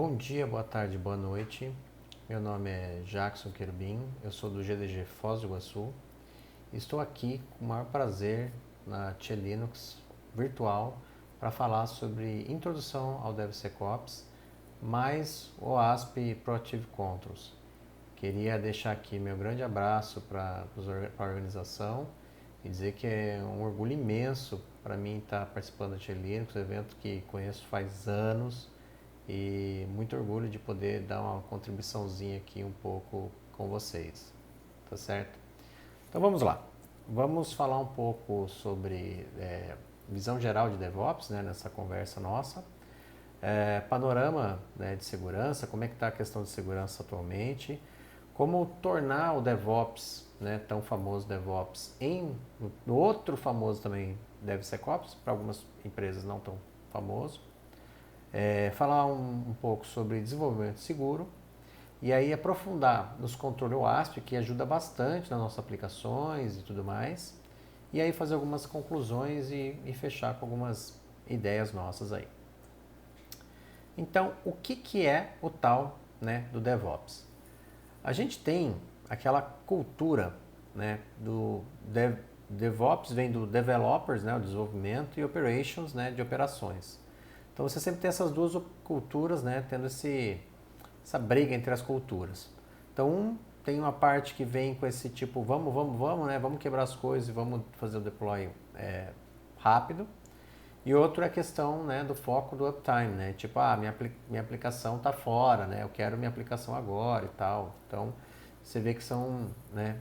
Bom dia, boa tarde, boa noite. Meu nome é Jackson Querubim, eu sou do GDG Foz do Iguaçu. Estou aqui com o maior prazer na Tia Linux virtual para falar sobre introdução ao DevSecOps, mais o ASP Proactive Controls. Queria deixar aqui meu grande abraço para a organização e dizer que é um orgulho imenso para mim estar participando da Tia Linux, um evento que conheço faz anos, e muito orgulho de poder dar uma contribuiçãozinha aqui um pouco com vocês, tá certo? Então vamos lá, vamos falar um pouco sobre visão geral de DevOps, né, nessa conversa nossa, panorama, né, de segurança, como é que está a questão de segurança atualmente, como tornar o DevOps, né, tão famoso DevOps, no outro famoso também DevSecOps, para algumas empresas não tão famoso, falar um pouco sobre desenvolvimento seguro e aí aprofundar nos controles OASP, que ajuda bastante nas nossas aplicações e tudo mais, e aí fazer algumas conclusões e fechar com algumas ideias nossas aí. Então, o que é o tal, né, do DevOps? A gente tem aquela cultura, né, do DevOps, vem do Developers, né, o desenvolvimento, e Operations, né, de operações. Então você sempre tem essas duas culturas, né, tendo essa briga entre as culturas. Então tem uma parte que vem com esse tipo, vamos, né, vamos quebrar as coisas e vamos fazer o deploy rápido. E outro é a questão, né, do foco do uptime, né, tipo, minha aplicação está fora, né, eu quero minha aplicação agora e tal. Então você vê que são, né,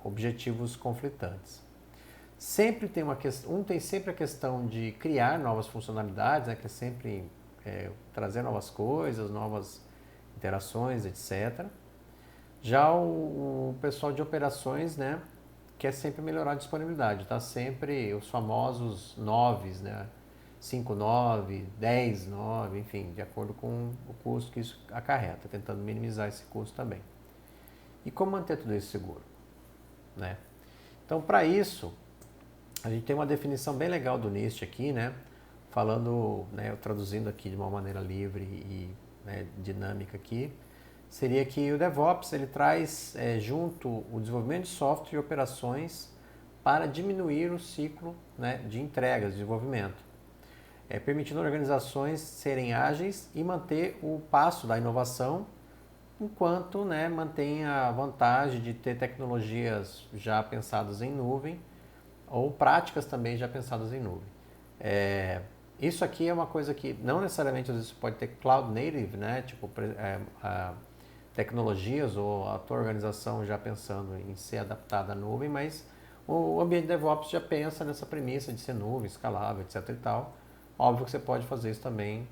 objetivos conflitantes. Sempre tem uma questão, tem sempre a questão de criar novas funcionalidades, né, que é sempre trazer novas coisas, novas interações, etc. Já o pessoal de operações, né, quer sempre melhorar a disponibilidade, tá? Sempre os famosos noves, né? 5.9, 10.9, enfim, de acordo com o custo que isso acarreta, tentando minimizar esse custo também. E como manter tudo isso seguro, né? Então, para isso, a gente tem uma definição bem legal do NIST aqui, né? Falando, né, traduzindo aqui de uma maneira livre e, né, dinâmica aqui, seria que o DevOps ele traz junto o desenvolvimento de software e operações para diminuir o ciclo, né, de entregas, de desenvolvimento, permitindo organizações serem ágeis e manter o passo da inovação, enquanto, né, mantém a vantagem de ter tecnologias já pensadas em nuvem ou práticas também já pensadas em nuvem. Isso aqui é uma coisa que não necessariamente às vezes pode ter cloud native, né? Tipo, tecnologias ou a tua organização já pensando em ser adaptada à nuvem, mas o ambiente DevOps já pensa nessa premissa de ser nuvem, escalável, etc e tal. Óbvio que você pode fazer isso também,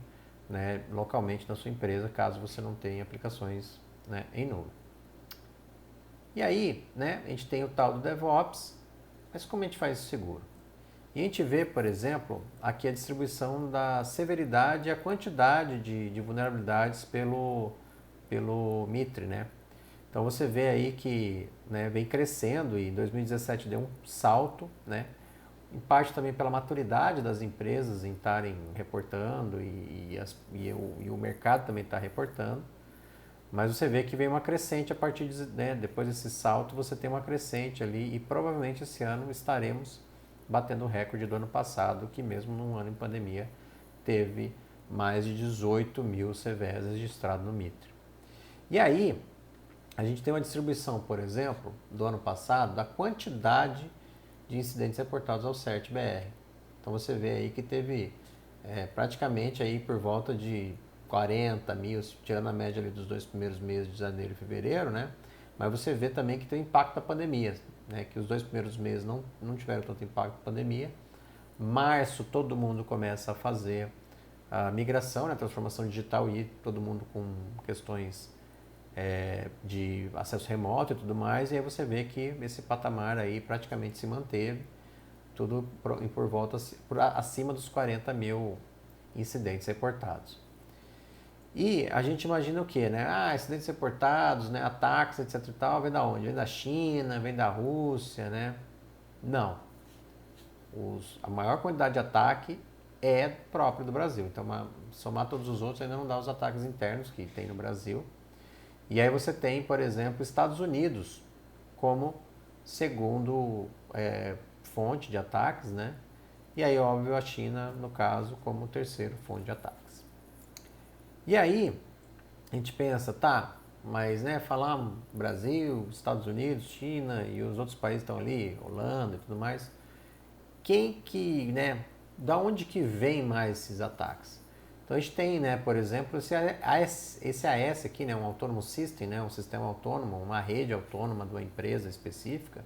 né, localmente na sua empresa, caso você não tenha aplicações, né, em nuvem. E aí, né, a gente tem o tal do DevOps, mas como a gente faz isso seguro? E a gente vê, por exemplo, aqui a distribuição da severidade e a quantidade de vulnerabilidades pelo MITRE, né? Então você vê aí que, né, vem crescendo e em 2017 deu um salto, né? Em parte também pela maturidade das empresas em estarem reportando e o mercado também está reportando. Mas você vê que vem uma crescente a partir né, depois desse salto, você tem uma crescente ali e provavelmente esse ano estaremos batendo o recorde do ano passado, que mesmo num ano em pandemia teve mais de 18 mil CVEs registrados no MITRE. E aí, a gente tem uma distribuição, por exemplo, do ano passado, da quantidade de incidentes reportados ao CERT-BR. Então você vê aí que teve praticamente aí por volta de 40 mil, tirando a média ali dos 2 primeiros meses de janeiro e fevereiro, né? Mas você vê também que tem o impacto da pandemia, né? Que os 2 primeiros meses não tiveram tanto impacto da pandemia. Março todo mundo começa a fazer a migração, né? A transformação digital e todo mundo com questões de acesso remoto e tudo mais, e aí você vê que esse patamar aí praticamente se manteve, tudo por volta, acima dos 40 mil incidentes reportados. E a gente imagina o quê, né? Incidentes reportados, né? Ataques, etc e tal, vem da onde? Vem da China, vem da Rússia, né? Não. A maior quantidade de ataque é próprio do Brasil. Então, somar todos os outros ainda não dá os ataques internos que tem no Brasil. E aí você tem, por exemplo, Estados Unidos como segundo fonte de ataques, né? E aí, óbvio, a China, no caso, como terceiro fonte de ataques. E aí, a gente pensa, tá, mas falar Brasil, Estados Unidos, China e os outros países estão ali, Holanda e tudo mais, da onde que vem mais esses ataques? Então a gente tem, por exemplo, esse AS aqui, um Autonomous System, um sistema autônomo, uma rede autônoma de uma empresa específica,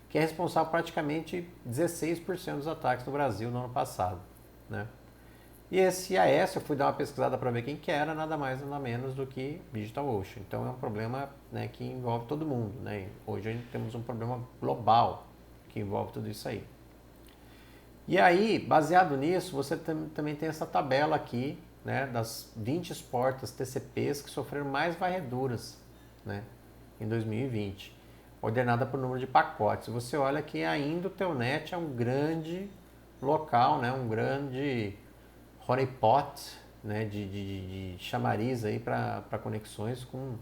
que é responsável praticamente 16% dos ataques no Brasil no ano passado, né? E esse AS, eu fui dar uma pesquisada para ver quem que era, nada mais nada menos do que DigitalOcean. Então é um problema, que envolve todo mundo, né? Hoje a gente temos um problema global que envolve tudo isso aí. E aí, baseado nisso, você também tem essa tabela aqui, né, das 20 portas TCPs que sofreram mais varreduras, né, em 2020, ordenada por número de pacotes. Você olha que ainda o Telnet é um grande local, né, um grande honeypot, né, de chamariz aí para conexões com...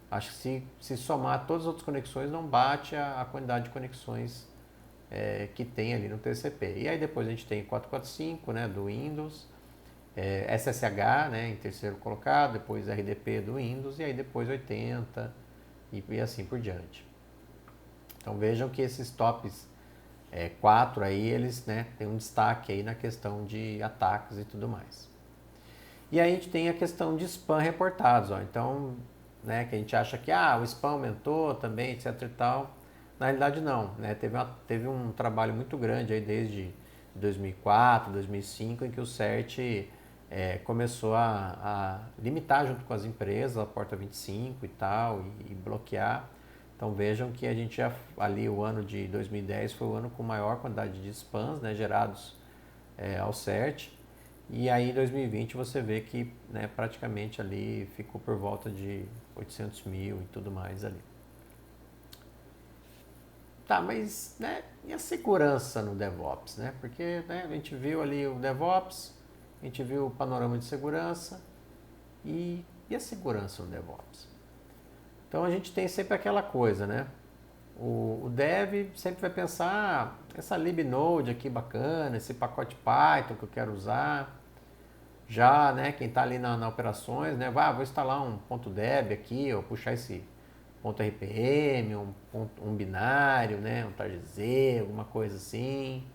Acho que se somar todas as outras conexões não bate a quantidade de conexões que tem ali no TCP. E aí depois a gente tem 445, né, do Windows, SSH, né, em terceiro colocado, depois RDP do Windows e aí depois 80 e assim por diante. Então vejam que esses tops 4 aí, eles, né, têm um destaque aí na questão de ataques e tudo mais. E aí a gente tem a questão de spam reportados, ó. Então, né, que a gente acha que o spam aumentou também, etc e tal. Na realidade não, né? Teve um trabalho muito grande aí desde 2004, 2005, em que o CERT começou a limitar junto com as empresas a porta 25 e tal, e bloquear. Então vejam que a gente ali o ano de 2010 foi o ano com maior quantidade de spams, né, gerados ao CERT. E aí em 2020 você vê que, né, praticamente ali ficou por volta de 800 mil e tudo mais ali. Tá, mas, né, e a segurança no DevOps, né? Porque, né, a gente viu ali o DevOps, a gente viu o panorama de segurança e a segurança no DevOps. Então a gente tem sempre aquela coisa, né? O Dev sempre vai pensar, essa libnode aqui bacana, esse pacote Python que eu quero usar. Já, né, quem está ali na operações, né, vou instalar um .deb aqui, ou puxar esse .rpm, um binário, né, um targz, alguma coisa assim.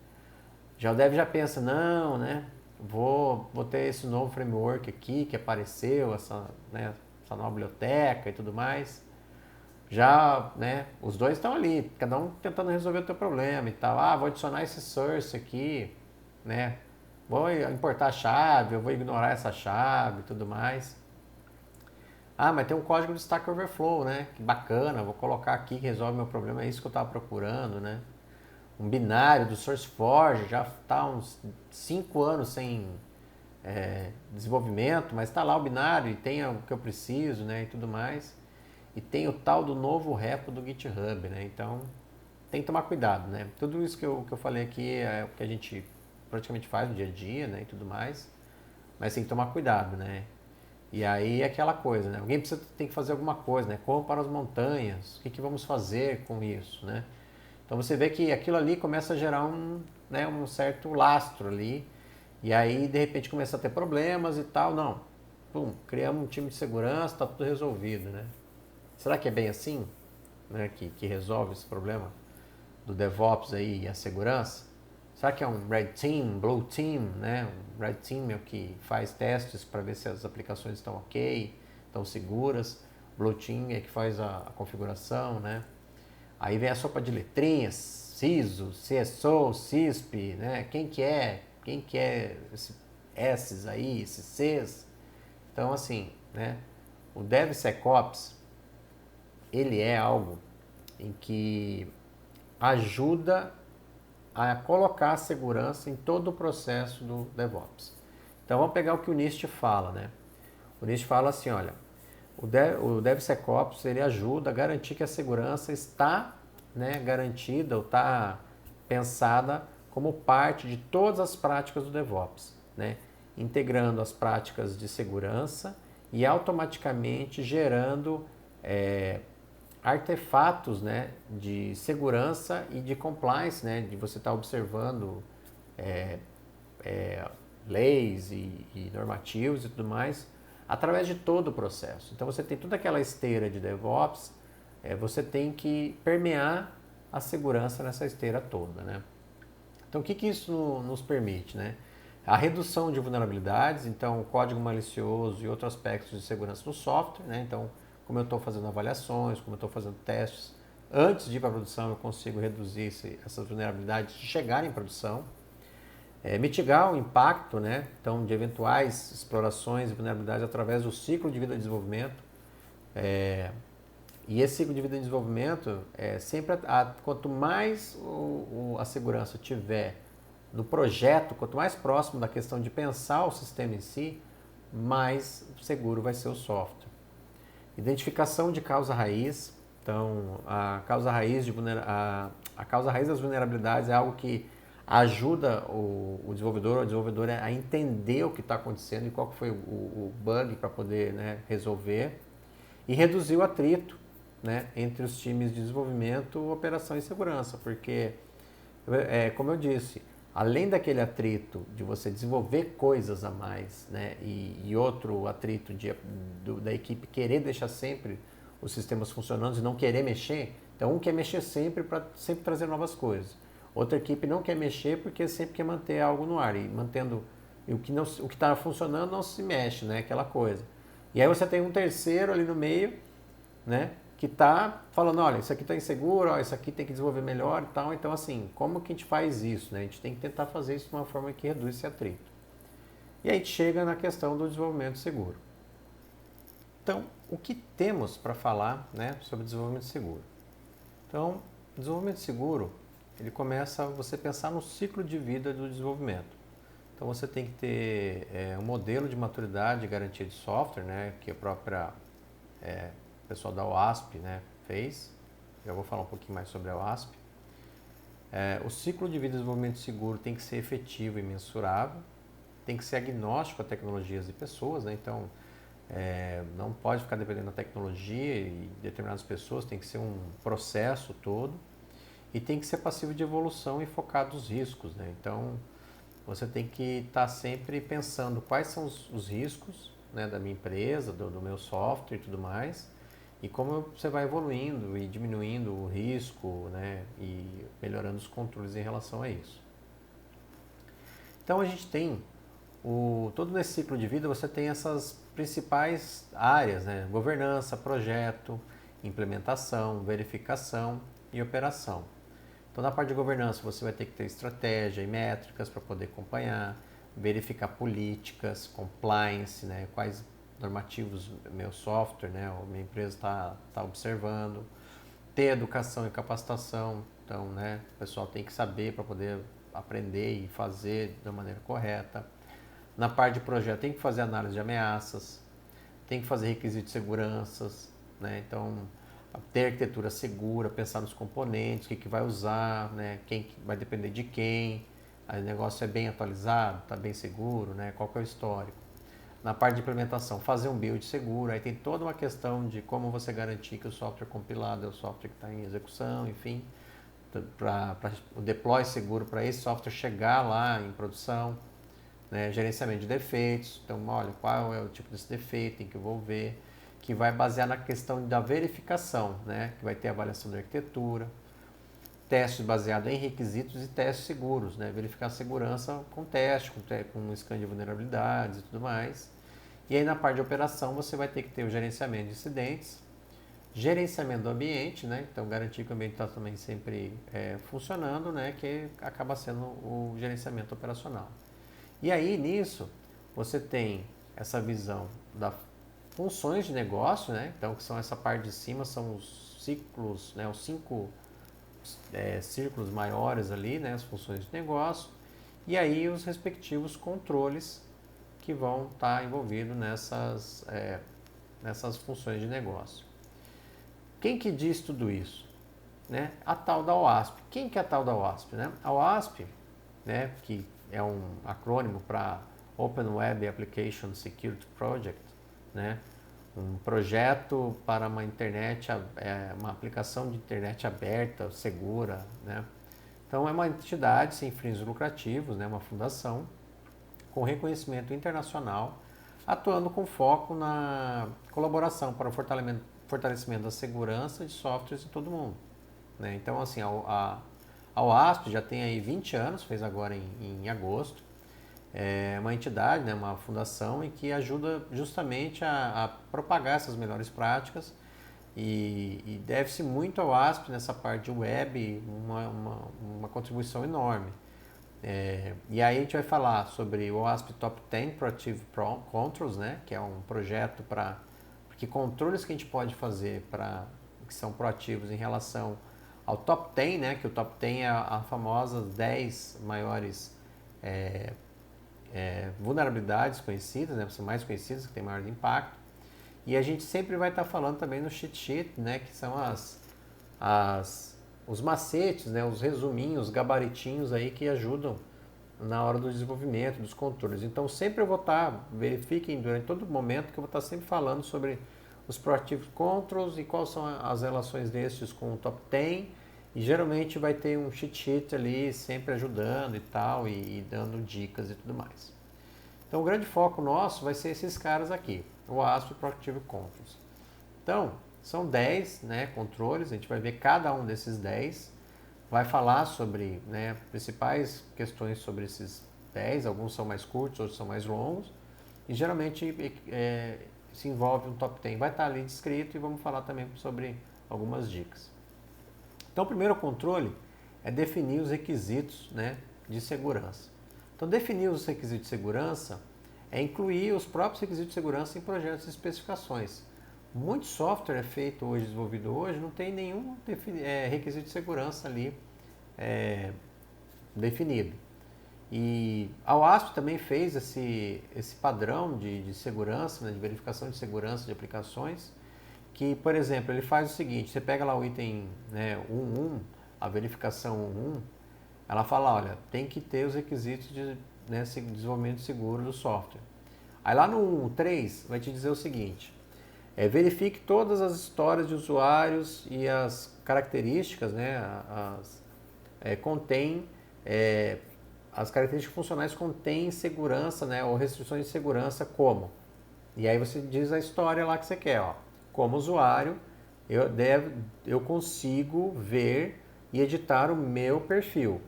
Já o Dev já pensa, não, né, vou ter esse novo framework aqui que apareceu, essa nova biblioteca e tudo mais. Já, né, os dois estão ali, cada um tentando resolver o teu problema e tal. Vou adicionar esse source aqui, né, vou importar a chave, eu vou ignorar essa chave e tudo mais. Mas tem um código de Stack Overflow, né? Que bacana, vou colocar aqui que resolve meu problema, é isso que eu estava procurando, né? Um binário do SourceForge, já está uns 5 anos sem desenvolvimento, mas está lá o binário e tem o que eu preciso, né? E tudo mais. E tem o tal do novo repo do GitHub, né? Então, tem que tomar cuidado, né? Tudo isso que eu falei aqui é o que a gente praticamente faz no dia a dia, né? E tudo mais. Mas tem que tomar cuidado, né? E aí é aquela coisa, né? Alguém tem que fazer alguma coisa, né? Corram para as montanhas, o que vamos fazer com isso, né? Então você vê que aquilo ali começa a gerar um certo lastro ali, e aí de repente começa a ter problemas e tal, não. Pum, criamos um time de segurança, está tudo resolvido, né? Será que é bem assim, né? Que resolve esse problema do DevOps aí e a segurança? Será que é um Red Team, Blue Team, né? Um Red Team é o que faz testes para ver se as aplicações estão ok, estão seguras. Blue Team é que faz a configuração, né? Aí vem a sopa de letrinhas, CISO, CSO, CISP, né? Quem que é esses S's aí, esses C's? Então, assim, né? O DevSecOps, ele é algo em que ajuda a colocar a segurança em todo o processo do DevOps. Então vamos pegar o que o NIST fala, né? O NIST fala assim, olha, o DevSecOps ele ajuda a garantir que a segurança está, né, garantida ou está pensada como parte de todas as práticas do DevOps, né? Integrando as práticas de segurança e automaticamente gerando artefatos, né, de segurança e de compliance, né, de você estar observando leis e normativos e tudo mais, através de todo o processo. Então você tem toda aquela esteira de DevOps, você tem que permear a segurança nessa esteira toda, né? Então o que isso nos permite, né? A redução de vulnerabilidades, então código malicioso e outros aspectos de segurança no software, né? Então, como eu estou fazendo avaliações, como eu estou fazendo testes, antes de ir para a produção eu consigo reduzir essas vulnerabilidades de chegar em produção. Mitigar o impacto, né, então, de eventuais explorações e vulnerabilidades através do ciclo de vida de desenvolvimento. E esse ciclo de vida de desenvolvimento, quanto mais a segurança tiver no projeto, quanto mais próximo da questão de pensar o sistema em si, mais seguro vai ser o software. Identificação de causa raiz. Então, a causa raiz das vulnerabilidades é algo que ajuda o desenvolvedor ou a desenvolvedora a entender o que está acontecendo e qual foi o bug para poder, né, resolver. E reduzir o atrito, né, entre os times de desenvolvimento, operação e segurança, porque, como eu disse, além daquele atrito de você desenvolver coisas a mais, né, e outro atrito da equipe querer deixar sempre os sistemas funcionando e não querer mexer, então um quer mexer sempre para sempre trazer novas coisas. Outra equipe não quer mexer porque sempre quer manter algo no ar, e mantendo o que está funcionando não se mexe, né, aquela coisa. E aí você tem um terceiro ali no meio, né, que está falando, olha, isso aqui está inseguro, ó, isso aqui tem que desenvolver melhor e tal. Então, assim, como que a gente faz isso, né? A gente tem que tentar fazer isso de uma forma que reduz esse atrito. E aí a gente chega na questão do desenvolvimento seguro. Então, o que temos para falar, né, sobre desenvolvimento seguro? Então, desenvolvimento seguro, ele começa você pensar no ciclo de vida do desenvolvimento. Então, você tem que ter um modelo de maturidade e garantia de software, né, que a própria o pessoal da OASP, né, fez. Já vou falar um pouquinho mais sobre a OASP. O ciclo de vida de desenvolvimento seguro tem que ser efetivo e mensurável, tem que ser agnóstico a tecnologias e pessoas, né? Então não pode ficar dependendo da tecnologia e determinadas pessoas, tem que ser um processo todo e tem que ser passivo de evolução e focado nos riscos, né? Então você tem que estar sempre pensando quais são os riscos, né, da minha empresa, do meu software e tudo mais, e como você vai evoluindo e diminuindo o risco, né, e melhorando os controles em relação a isso. Então a gente tem, todo nesse ciclo de vida você tem essas principais áreas, né, governança, projeto, implementação, verificação e operação. Então na parte de governança você vai ter que ter estratégia e métricas para poder acompanhar, verificar políticas, compliance, né, quais normativos meu software, né, ou minha empresa está observando, ter educação e capacitação, então, né, o pessoal tem que saber para poder aprender e fazer da maneira correta. Na parte de projeto tem que fazer análise de ameaças, tem que fazer requisitos de seguranças, né, então ter arquitetura segura, pensar nos componentes, o que vai usar, né, quem vai depender de quem, aí o negócio é bem atualizado, está bem seguro, né, qual que é o histórico. Na parte de implementação, fazer um build seguro, aí tem toda uma questão de como você garantir que o software compilado é o software que está em execução, enfim, para o deploy seguro para esse software chegar lá em produção, né, gerenciamento de defeitos, então olha, qual é o tipo desse defeito, tem que envolver, que vai basear na questão da verificação, né, que vai ter avaliação da arquitetura, testes baseados em requisitos e testes seguros, né? Verificar a segurança com teste, com scan de vulnerabilidades e tudo mais. E aí na parte de operação você vai ter que ter o gerenciamento de incidentes, gerenciamento do ambiente, né? Então garantir que o ambiente está também sempre funcionando, né? Que acaba sendo o gerenciamento operacional. E aí nisso você tem essa visão das funções de negócio, né? Então que são essa parte de cima, são os ciclos, né? Os 5 círculos maiores ali, né, as funções de negócio, e aí os respectivos controles que vão estar envolvidos nessas funções de negócio. Quem que diz tudo isso? Né? A tal da OASP. Quem que é a tal da OASP? Né? A OASP né, que é um acrônimo para Open Web Application Security Project, né, um projeto para uma internet, uma aplicação de internet aberta, segura, né. Então é uma entidade sem fins lucrativos, né, uma fundação com reconhecimento internacional, atuando com foco na colaboração para o fortalecimento da segurança de softwares de todo mundo, né? Então, assim, a OASP já tem aí 20 anos, fez agora em agosto. É uma entidade, né, uma fundação em que ajuda justamente a propagar essas melhores práticas e deve-se muito ao OASP nessa parte de web, uma contribuição enorme. E aí a gente vai falar sobre o OASP Top 10 Proactive Controls, né, que é um projeto para que controles que a gente pode fazer que são proativos em relação ao Top 10, né, que o Top 10 é a famosa 10 maiores vulnerabilidades conhecidas, né, são mais conhecidas, que têm maior impacto. E a gente sempre vai estar falando também no cheat sheet, né, que são os macetes, né, os resuminhos, os gabaritinhos aí que ajudam na hora do desenvolvimento, dos controles. Então sempre eu vou estar, verifiquem durante todo momento que eu vou estar sempre falando sobre os Proactive Controls e quais são as relações desses com o Top 10. E geralmente vai ter um cheat sheet ali sempre ajudando e tal, e dando dicas e tudo mais. Então o grande foco nosso vai ser esses caras aqui, o ASP Proactive Controls. Então, são 10, né, controles, a gente vai ver cada um desses 10, vai falar sobre, né, principais questões sobre esses 10, alguns são mais curtos, outros são mais longos, e geralmente se envolve um top 10, vai estar ali descrito e vamos falar também sobre algumas dicas. Então, o primeiro controle é definir os requisitos, né, de segurança. Então, definir os requisitos de segurança é incluir os próprios requisitos de segurança em projetos e especificações. Muito software é feito hoje, desenvolvido hoje, não tem nenhum requisito de segurança ali definido. E a OASP também fez esse padrão de segurança, né, de verificação de segurança de aplicações, que, por exemplo, ele faz o seguinte, você pega lá o item, né, 1.1, a verificação 1.1, ela fala, olha, tem que ter os requisitos de, né, desenvolvimento seguro do software. Aí lá no 1.3 vai te dizer o seguinte, verifique todas as histórias de usuários e as características, né, as características funcionais contêm segurança, né, ou restrições de segurança como. E aí você diz a história lá que você quer, ó. Como usuário, eu consigo ver e editar o meu perfil,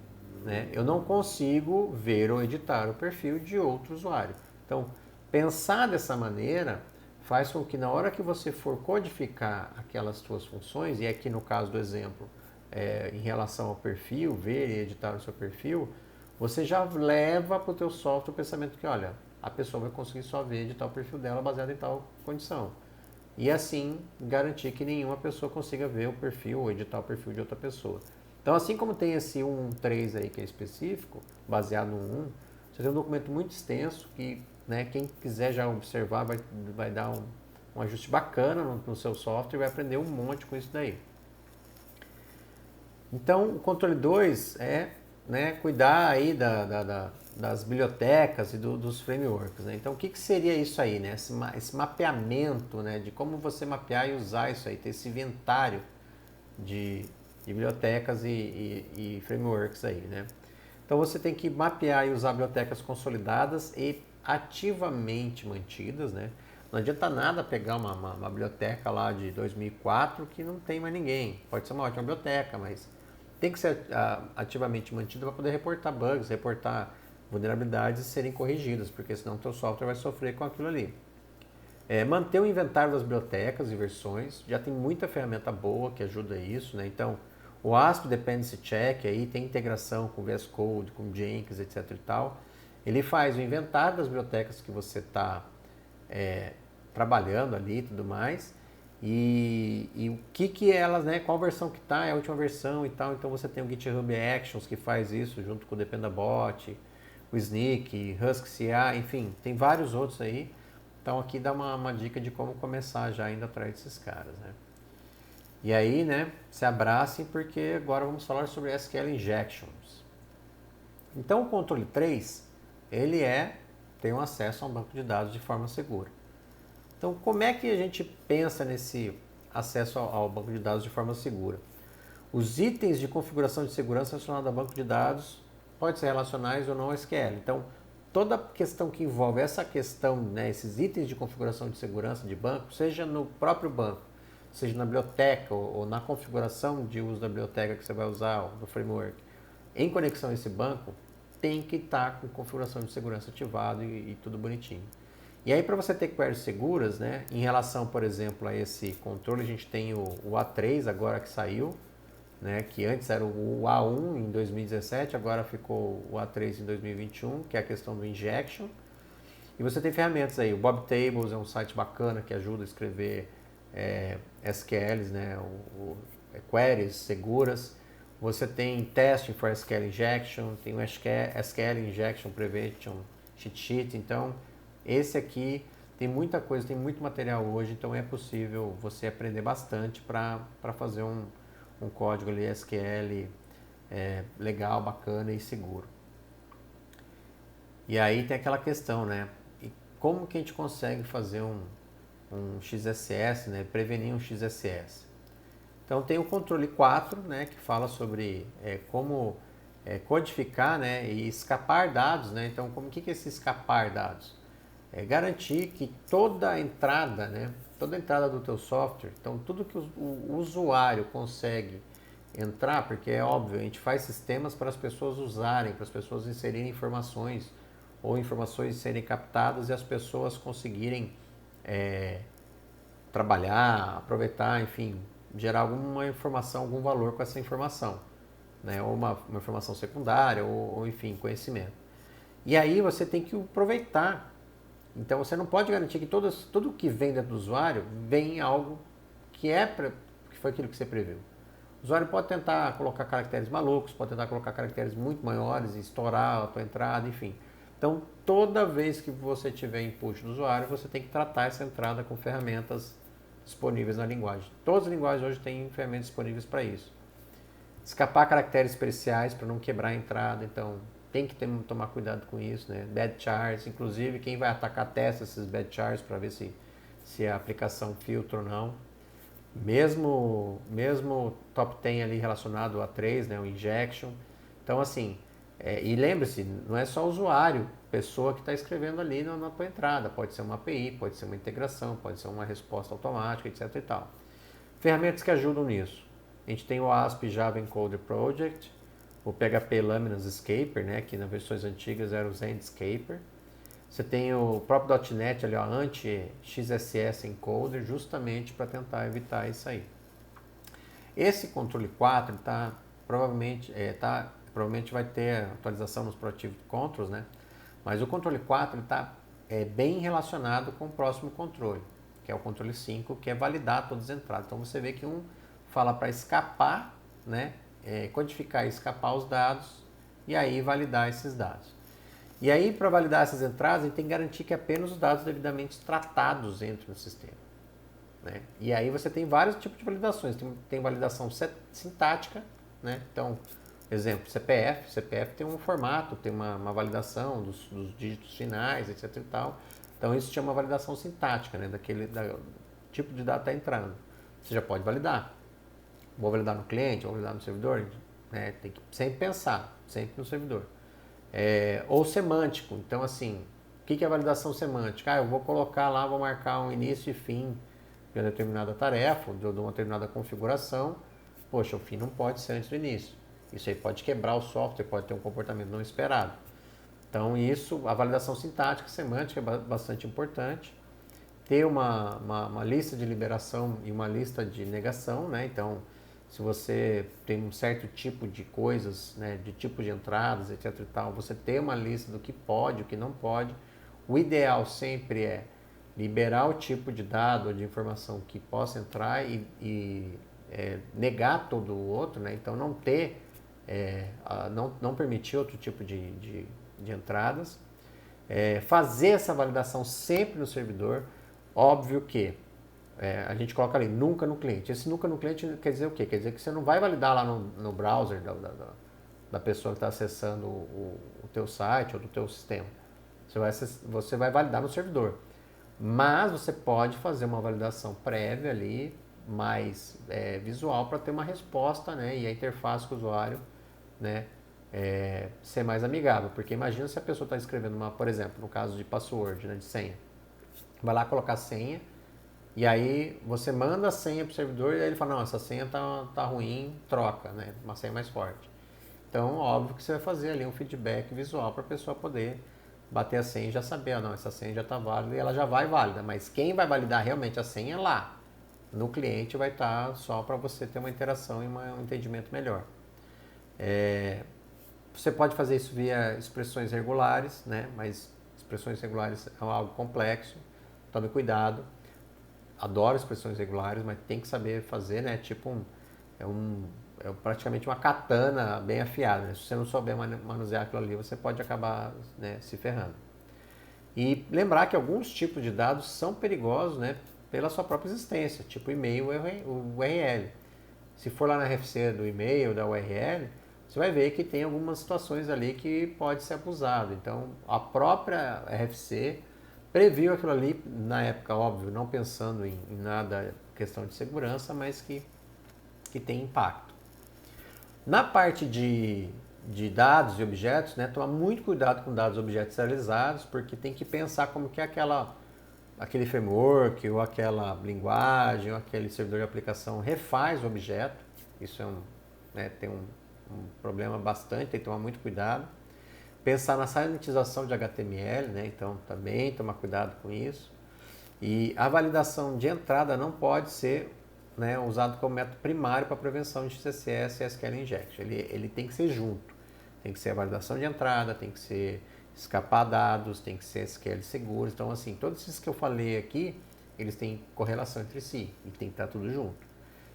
né? Eu não consigo ver ou editar o perfil de outro usuário. Então, pensar dessa maneira faz com que na hora que você for codificar aquelas suas funções, e aqui no caso do exemplo, em relação ao perfil, ver e editar o seu perfil, você já leva para o teu software o pensamento que, olha, a pessoa vai conseguir só ver e editar o perfil dela baseado em tal condição. E assim garantir que nenhuma pessoa consiga ver o perfil ou editar o perfil de outra pessoa. Então, assim como tem esse 1.3 aí que é específico, baseado no 1, você tem um documento muito extenso que, né, quem quiser já observar vai dar um ajuste bacana no seu software e vai aprender um monte com isso daí. Então, o controle 2 é, né, cuidar aí das bibliotecas e dos frameworks, né? Então, o que seria isso aí, né? Esse mapeamento, né, de como você mapear e usar isso aí, ter esse inventário de bibliotecas e frameworks aí, né? Então, você tem que mapear e usar bibliotecas consolidadas e ativamente mantidas, né? Não adianta nada pegar uma biblioteca lá de 2004 que não tem mais ninguém. Pode ser uma ótima biblioteca, mas tem que ser ativamente mantida para poder reportar bugs, reportar vulnerabilidades e serem corrigidas, porque senão o teu software vai sofrer com aquilo ali. Manter o inventário das bibliotecas e versões, já tem muita ferramenta boa que ajuda isso, né? Então, o ASP Dependency Check aí tem integração com VS Code, com Jenkins, etc e tal. Ele faz o inventário das bibliotecas que você está trabalhando ali e tudo mais, e o que elas, né, qual versão que está, é a última versão e tal. Então você tem o GitHub Actions que faz isso junto com o Dependabot, o Snyk, Husky CA, enfim, tem vários outros aí. Então aqui dá uma dica de como começar já indo atrás desses caras, né? E aí, né, se abracem porque agora vamos falar sobre SQL Injections. Então o controle 3, ele tem um acesso a um banco de dados de forma segura. Então como é que a gente pensa nesse acesso ao banco de dados de forma segura? Os itens de configuração de segurança relacionados ao banco de dados podem ser relacionais ou não ao SQL. Então, toda questão que envolve essa questão, né, esses itens de configuração de segurança de banco, seja no próprio banco, seja na biblioteca ou na configuração de uso da biblioteca que você vai usar, do framework, em conexão a esse banco, tem que estar com configuração de segurança ativado e tudo bonitinho. E aí, para você ter queries seguras, né, em relação, por exemplo, a esse controle, a gente tem o A3 agora que saiu, né, que antes era o A1 em 2017, agora ficou o A3 em 2021, que é a questão do injection. E você tem ferramentas aí, o Bob Tables é um site bacana que ajuda a escrever SQLs, né, queries seguras. Você tem Testing for SQL Injection, tem o SQL Injection Prevention Cheat Sheet. Então, esse aqui tem muita coisa, tem muito material hoje, então é possível você aprender bastante para fazer um código ali SQL legal, bacana e seguro. E aí tem aquela questão, né? E como que a gente consegue fazer um XSS, né? Prevenir um XSS? Então tem o controle 4, né? Que fala sobre como codificar, né? E escapar dados, né? Então como que é esse escapar dados? É garantir que toda a entrada, né? Toda a entrada do teu software, então tudo que o usuário consegue entrar, porque é óbvio, a gente faz sistemas para as pessoas usarem, para as pessoas inserirem informações ou informações serem captadas e as pessoas conseguirem trabalhar, aproveitar, enfim, gerar alguma informação, algum valor com essa informação, né? Ou uma informação secundária ou enfim, conhecimento. E aí você tem que aproveitar. Então você não pode garantir que tudo que vem dentro do usuário vem algo que foi aquilo que você previu. O usuário pode tentar colocar caracteres malucos, pode tentar colocar caracteres muito maiores, estourar a tua entrada, enfim. Então, toda vez que você tiver input do usuário, você tem que tratar essa entrada com ferramentas disponíveis na linguagem. Todas as linguagens hoje têm ferramentas disponíveis para isso. Escapar caracteres especiais para não quebrar a entrada, então tem que tomar cuidado com isso, né? Bad chars, inclusive quem vai atacar testa esses bad chars para ver se a aplicação filtra ou não. Mesmo top 10 ali relacionado a 3, né, o injection. Então assim, e lembre-se, não é só usuário, pessoa que está escrevendo ali na tua entrada, pode ser uma API, pode ser uma integração, pode ser uma resposta automática, etc e tal. Ferramentas que ajudam nisso. A gente tem o ASP Java Encoder Project, o PHP Laminas Escaper, né, que nas versões antigas era o Zendscaper. Você tem o próprio .NET ali, ó, anti-XSS encoder, justamente para tentar evitar isso aí. Esse controle 4 provavelmente vai ter atualização nos Proactive Controls, né? Mas o controle 4 está bem relacionado com o próximo controle, que é o controle 5, que é validar todas as entradas. Então você vê que um fala para escapar, né? Codificar e escapar os dados e aí validar esses dados. E aí, para validar essas entradas, a gente tem que garantir que apenas os dados devidamente tratados entrem no sistema, né? E aí você tem vários tipos de validações. Tem validação sintática, né? Então, exemplo, CPF. CPF tem um formato, tem uma validação dos dígitos finais, etc e tal. Então, isso chama validação sintática, né? Tipo de dado está entrando. Você já pode validar. Vou validar no cliente, vou validar no servidor, né? Tem que sempre pensar, sempre no servidor. Ou semântico. Então, assim, o que é validação semântica? Eu vou colocar lá, vou marcar um início e fim de uma determinada tarefa, de uma determinada configuração. Poxa, o fim não pode ser antes do início. Isso aí pode quebrar o software, pode ter um comportamento não esperado. Então, a validação sintática, semântica é bastante importante. Ter uma lista de liberação e uma lista de negação, né? Então, se você tem um certo tipo de coisas, né, de tipo de entradas, etc e tal, você ter uma lista do que pode, o que não pode. O ideal sempre é liberar o tipo de dado ou de informação que possa entrar e negar todo o outro, né? Então não ter, não permitir outro tipo de entradas. Fazer essa validação sempre no servidor. Óbvio que a gente coloca ali, nunca no cliente. Esse nunca no cliente quer dizer o quê? Quer dizer que você não vai validar lá no browser da pessoa que está acessando o teu site ou do teu sistema. Você vai validar no servidor. Mas você pode fazer uma validação prévia ali, mais visual, para ter uma resposta, né? E a interface com o usuário, né? Ser mais amigável. Porque imagina se a pessoa está escrevendo por exemplo, no caso de password, né? De senha. Vai lá colocar senha, e aí você manda a senha para o servidor e aí ele fala, não, essa senha tá ruim, troca, né? Uma senha mais forte. Então, óbvio que você vai fazer ali um feedback visual para a pessoa poder bater a senha e já saber, não, essa senha já está válida e ela já vai válida. Mas quem vai validar realmente a senha é lá. No cliente vai estar só para você ter uma interação e um entendimento melhor. Você pode fazer isso via expressões regulares, né? Mas expressões regulares é algo complexo. Tome cuidado. Adoro expressões regulares, mas tem que saber fazer, né? Tipo praticamente uma katana bem afiada, né? Se você não souber manusear aquilo ali, você pode acabar, né, se ferrando. E lembrar que alguns tipos de dados são perigosos, né, pela sua própria existência, tipo e-mail ou URL. Se for lá na RFC do e-mail, da URL, você vai ver que tem algumas situações ali que pode ser abusado. Então, a própria RFC previu aquilo ali, na época, óbvio, não pensando em nada questão de segurança, mas que tem impacto. Na parte de dados e objetos, né, tomar muito cuidado com dados e objetos serializados, porque tem que pensar como que é aquele framework, ou aquela linguagem, ou aquele servidor de aplicação refaz o objeto. Isso tem um problema bastante, tem que tomar muito cuidado. Pensar na sanitização de HTML, né, então também tomar cuidado com isso. E a validação de entrada não pode ser, né, usado como método primário para prevenção de CSS e SQL injection. Ele tem que ser junto. Tem que ser a validação de entrada, tem que ser escapar dados, tem que ser SQL seguros. Então, assim, todos esses que eu falei aqui, eles têm correlação entre si e tem que estar tudo junto.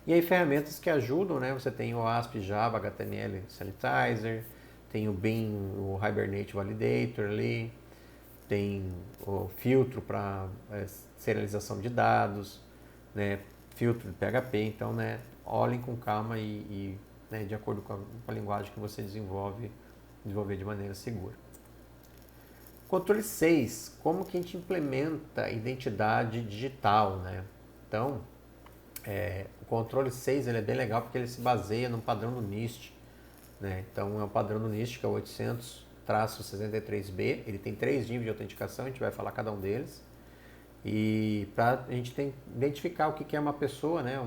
E aí ferramentas que ajudam, né? Você tem o ASP, Java, HTML Sanitizer, tem o BIM, o Hibernate Validator ali, tem o filtro para serialização de dados, né? Filtro de PHP, então, né, olhem com calma e né, de acordo com a linguagem que você desenvolver de maneira segura. Controle 6, como que a gente implementa identidade digital, né? Então, o controle 6 ele é bem legal porque ele se baseia no padrão do NIST, né? Então, é o padrão do NIST, que é o 800-63B, ele tem 3 níveis de autenticação, a gente vai falar cada um deles. E para a gente identificar o que é uma pessoa, né?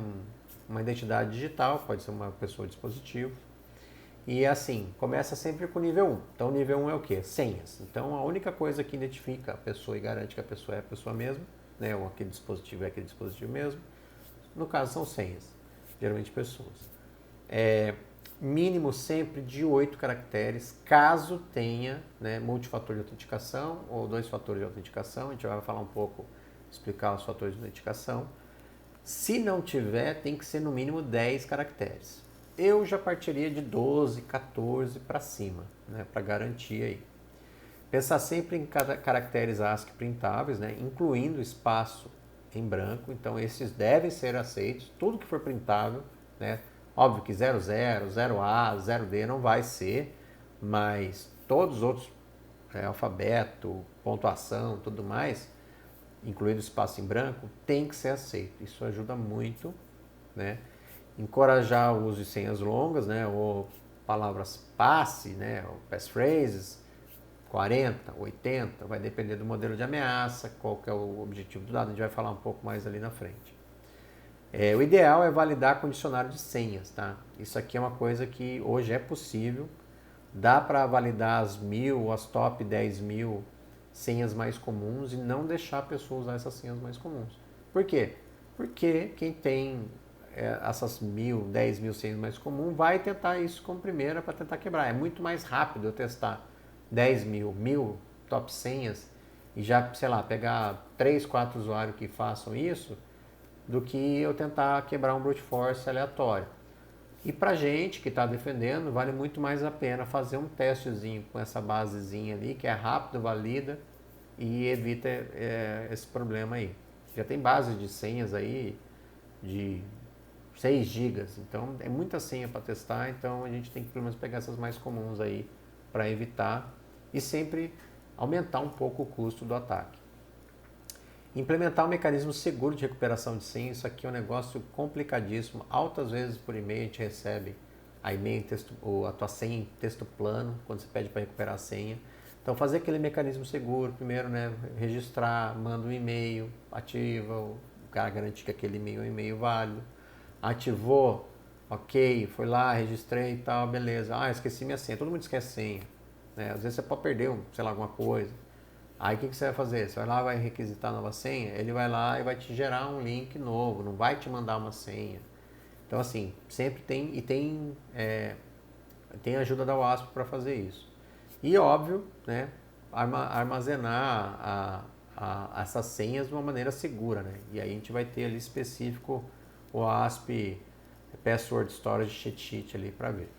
Uma identidade digital, pode ser uma pessoa ou dispositivo. E assim, começa sempre com o nível 1. Então, o nível 1 é o quê? Senhas. Então, a única coisa que identifica a pessoa e garante que a pessoa é a pessoa mesma, né? Ou aquele dispositivo é aquele dispositivo mesmo. No caso, são senhas, geralmente pessoas. Mínimo sempre de 8 caracteres, caso tenha, né, multifator de autenticação ou 2 fatores de autenticação. A gente vai falar um pouco, explicar os fatores de autenticação. Se não tiver, tem que ser no mínimo 10 caracteres. Eu já partiria de 12, 14 para cima, né, para garantir aí. Pensar sempre em caracteres ASCII printáveis, né, incluindo espaço em branco. Então, esses devem ser aceitos. Tudo que for printável, né, óbvio que 00, 0A, 0D não vai ser, mas todos os outros, alfabeto, pontuação, tudo mais, incluído espaço em branco, tem que ser aceito. Isso ajuda muito, né? Encorajar o uso de senhas longas, né? Ou palavras passe, né? Ou passphrases, 40, 80, vai depender do modelo de ameaça, qual que é o objetivo do dado, a gente vai falar um pouco mais ali na frente. O ideal é validar com dicionário de senhas, tá? Isso aqui é uma coisa que hoje é possível, dá para validar as 1000, as top 10.000 senhas mais comuns e não deixar a pessoa usar essas senhas mais comuns. Por quê? Porque quem tem essas 1000, 10.000 senhas mais comuns vai tentar isso como primeira para tentar quebrar. É muito mais rápido eu testar 10.000, 1000 top senhas e já, sei lá, pegar 3, 4 usuários que façam isso do que eu tentar quebrar um brute force aleatório. E pra gente que está defendendo, vale muito mais a pena fazer um testezinho com essa basezinha ali, que é rápido, valida e evita esse problema aí. Já tem bases de senhas aí de 6 gigas. Então é muita senha para testar, então a gente tem que pelo menos pegar essas mais comuns aí para evitar e sempre aumentar um pouco o custo do ataque. Implementar um mecanismo seguro de recuperação de senha, isso aqui é um negócio complicadíssimo. Altas vezes por e-mail a gente recebe a e-mail ou a tua senha em texto plano, quando você pede para recuperar a senha. Então fazer aquele mecanismo seguro, primeiro, né, registrar, manda um e-mail, ativa, o cara garante que aquele e-mail é um e-mail válido. Ativou, ok, foi lá, registrei e tal, beleza. Ah, esqueci minha senha, todo mundo esquece senha. Né? Às vezes você pode perder, sei lá, alguma coisa. Aí o que você vai fazer? Você vai lá, vai requisitar a nova senha, ele vai lá e vai te gerar um link novo, não vai te mandar uma senha. Então assim, sempre tem, e tem ajuda da WASP para fazer isso. E óbvio, né, armazenar essas senhas de uma maneira segura, né? E aí a gente vai ter ali específico o WASP Password Storage Cheat Sheet ali para ver.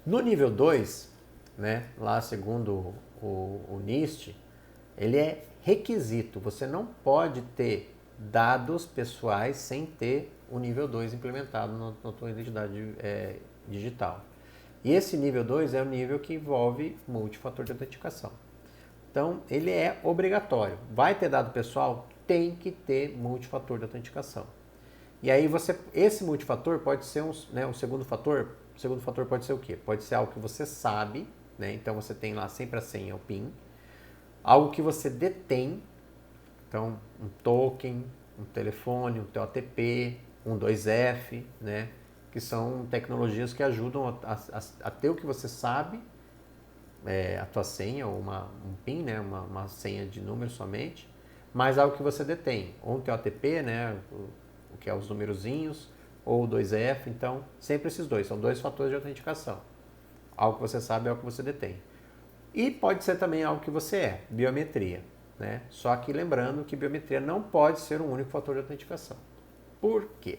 No nível 2, né, lá segundo o NIST, ele é requisito. Você não pode ter dados pessoais sem ter o nível 2 implementado na tua identidade digital. E esse nível 2 é o nível que envolve multifator de autenticação. Então, ele é obrigatório. Vai ter dado pessoal? Tem que ter multifator de autenticação. E aí esse multifator pode ser um segundo fator. O segundo fator pode ser o quê? Pode ser algo que você sabe, né? Então você tem lá sempre a senha, o PIN. Algo que você detém, então um token, um telefone, um TOTP, um 2F, né? Que são tecnologias que ajudam a ter o que você sabe, a tua senha, ou um PIN, né? Uma senha de número somente, mas algo que você detém, ou um TOTP, né? O que é os numerozinhos, ou o 2F, então sempre esses dois, são dois fatores de autenticação. Algo que você sabe é algo que você detém. E pode ser também algo que você é, biometria, né? Só que lembrando que biometria não pode ser um único fator de autenticação. Por quê?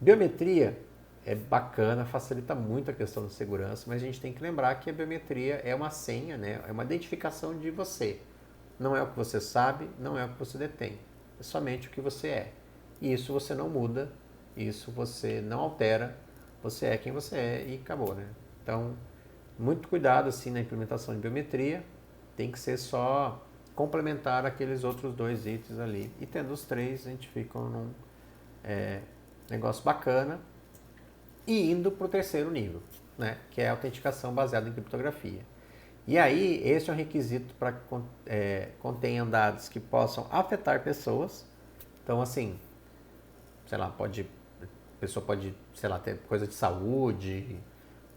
Biometria é bacana, facilita muito a questão de segurança, mas a gente tem que lembrar que a biometria é uma senha, né? É uma identificação de você. Não é o que você sabe, não é o que você detém. É somente o que você é. E isso você não muda, isso você não altera, você é quem você é e acabou, né? Então, muito cuidado assim na implementação de biometria, tem que ser só complementar aqueles outros dois itens ali. E tendo os três, a gente fica num negócio bacana e indo para o terceiro nível, né? Que é a autenticação baseada em criptografia. E aí, esse é um requisito para que contenham dados que possam afetar pessoas. Então, assim, sei lá, a pessoa pode, sei lá, ter coisa de saúde,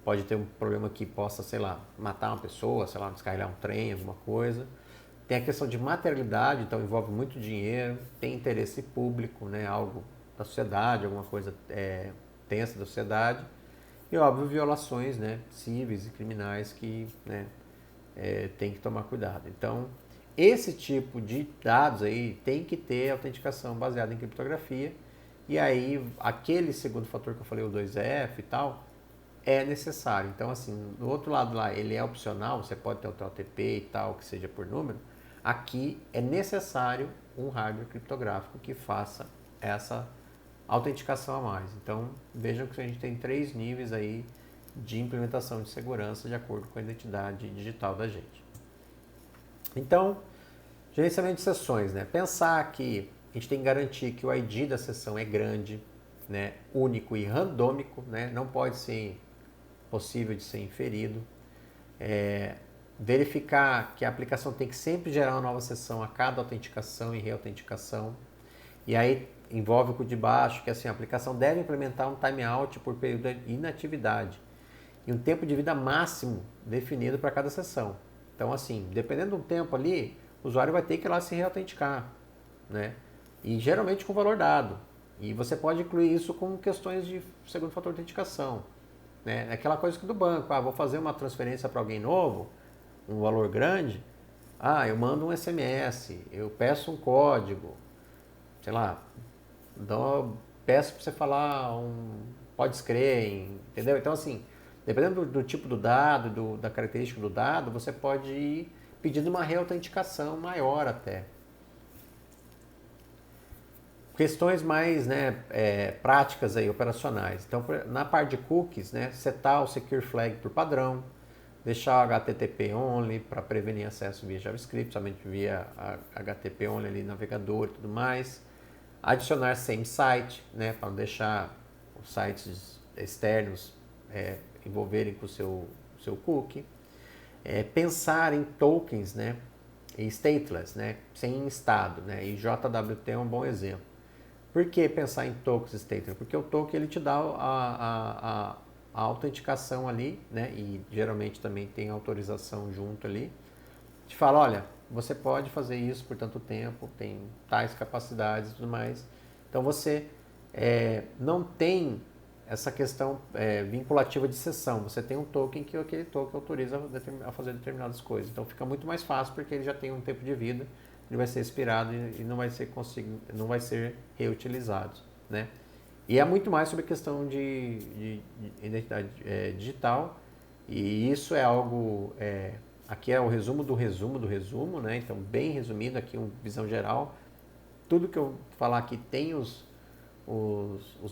pode ter um problema que possa, sei lá, matar uma pessoa, sei lá, descarregar um trem, alguma coisa. Tem a questão de materialidade, então envolve muito dinheiro, tem interesse público, né, algo da sociedade, alguma coisa tensa da sociedade. E, óbvio, violações, né, cíveis e criminais que, né, tem que tomar cuidado. Então, esse tipo de dados aí tem que ter autenticação baseada em criptografia. E aí, aquele segundo fator que eu falei, o 2F e tal, é necessário. Então, assim, do outro lado lá, ele é opcional, você pode ter o TLTP e tal, que seja por número. Aqui é necessário um hardware criptográfico que faça essa autenticação a mais. Então, vejam que a gente tem 3 níveis aí de implementação de segurança de acordo com a identidade digital da gente. Então, gerenciamento de sessões, né? Pensar que a gente tem que garantir que o ID da sessão é grande, né? Único e randômico, né? Não pode ser possível de ser inferido. Verificar que a aplicação tem que sempre gerar uma nova sessão a cada autenticação e reautenticação. E aí envolve o de baixo, que assim, a aplicação deve implementar um timeout por período de inatividade e um tempo de vida máximo definido para cada sessão. Então, assim, dependendo do tempo ali, o usuário vai ter que ir lá se reautenticar, né? E geralmente com valor dado. E você pode incluir isso com questões de segundo fator de autenticação, né? Aquela coisa que do banco, vou fazer uma transferência para alguém novo, um valor grande, eu mando um SMS, eu peço um código, sei lá, peço para você falar pode escrever, entendeu? Então, assim, dependendo do tipo do dado, da característica do dado, você pode ir pedindo uma reautenticação maior até. questões mais, né, práticas aí, operacionais. Então, na parte de cookies, né, setar o Secure Flag por padrão, deixar o HTTP only para prevenir acesso via JavaScript, somente via HTTP only ali, navegador e tudo mais. Adicionar same site, né, para não deixar os sites externos envolverem com o seu cookie. Pensar em tokens, né, e stateless, né, sem estado, né, e JWT é um bom exemplo. Por que pensar em tokens stateless? Porque o token ele te dá a autenticação ali, né, e geralmente também tem autorização junto ali. Te fala, olha, você pode fazer isso por tanto tempo, tem tais capacidades e tudo mais. Então você não tem essa questão vinculativa de sessão. Você tem um token que aquele token autoriza a fazer determinadas coisas. Então fica muito mais fácil porque ele já tem um tempo de vida, ele vai ser expirado e não vai ser reutilizado, né? E é muito mais sobre a questão de identidade digital, e isso é algo, aqui é o resumo do resumo do resumo, né? Então bem resumido aqui, uma visão geral. Tudo que eu falar aqui tem os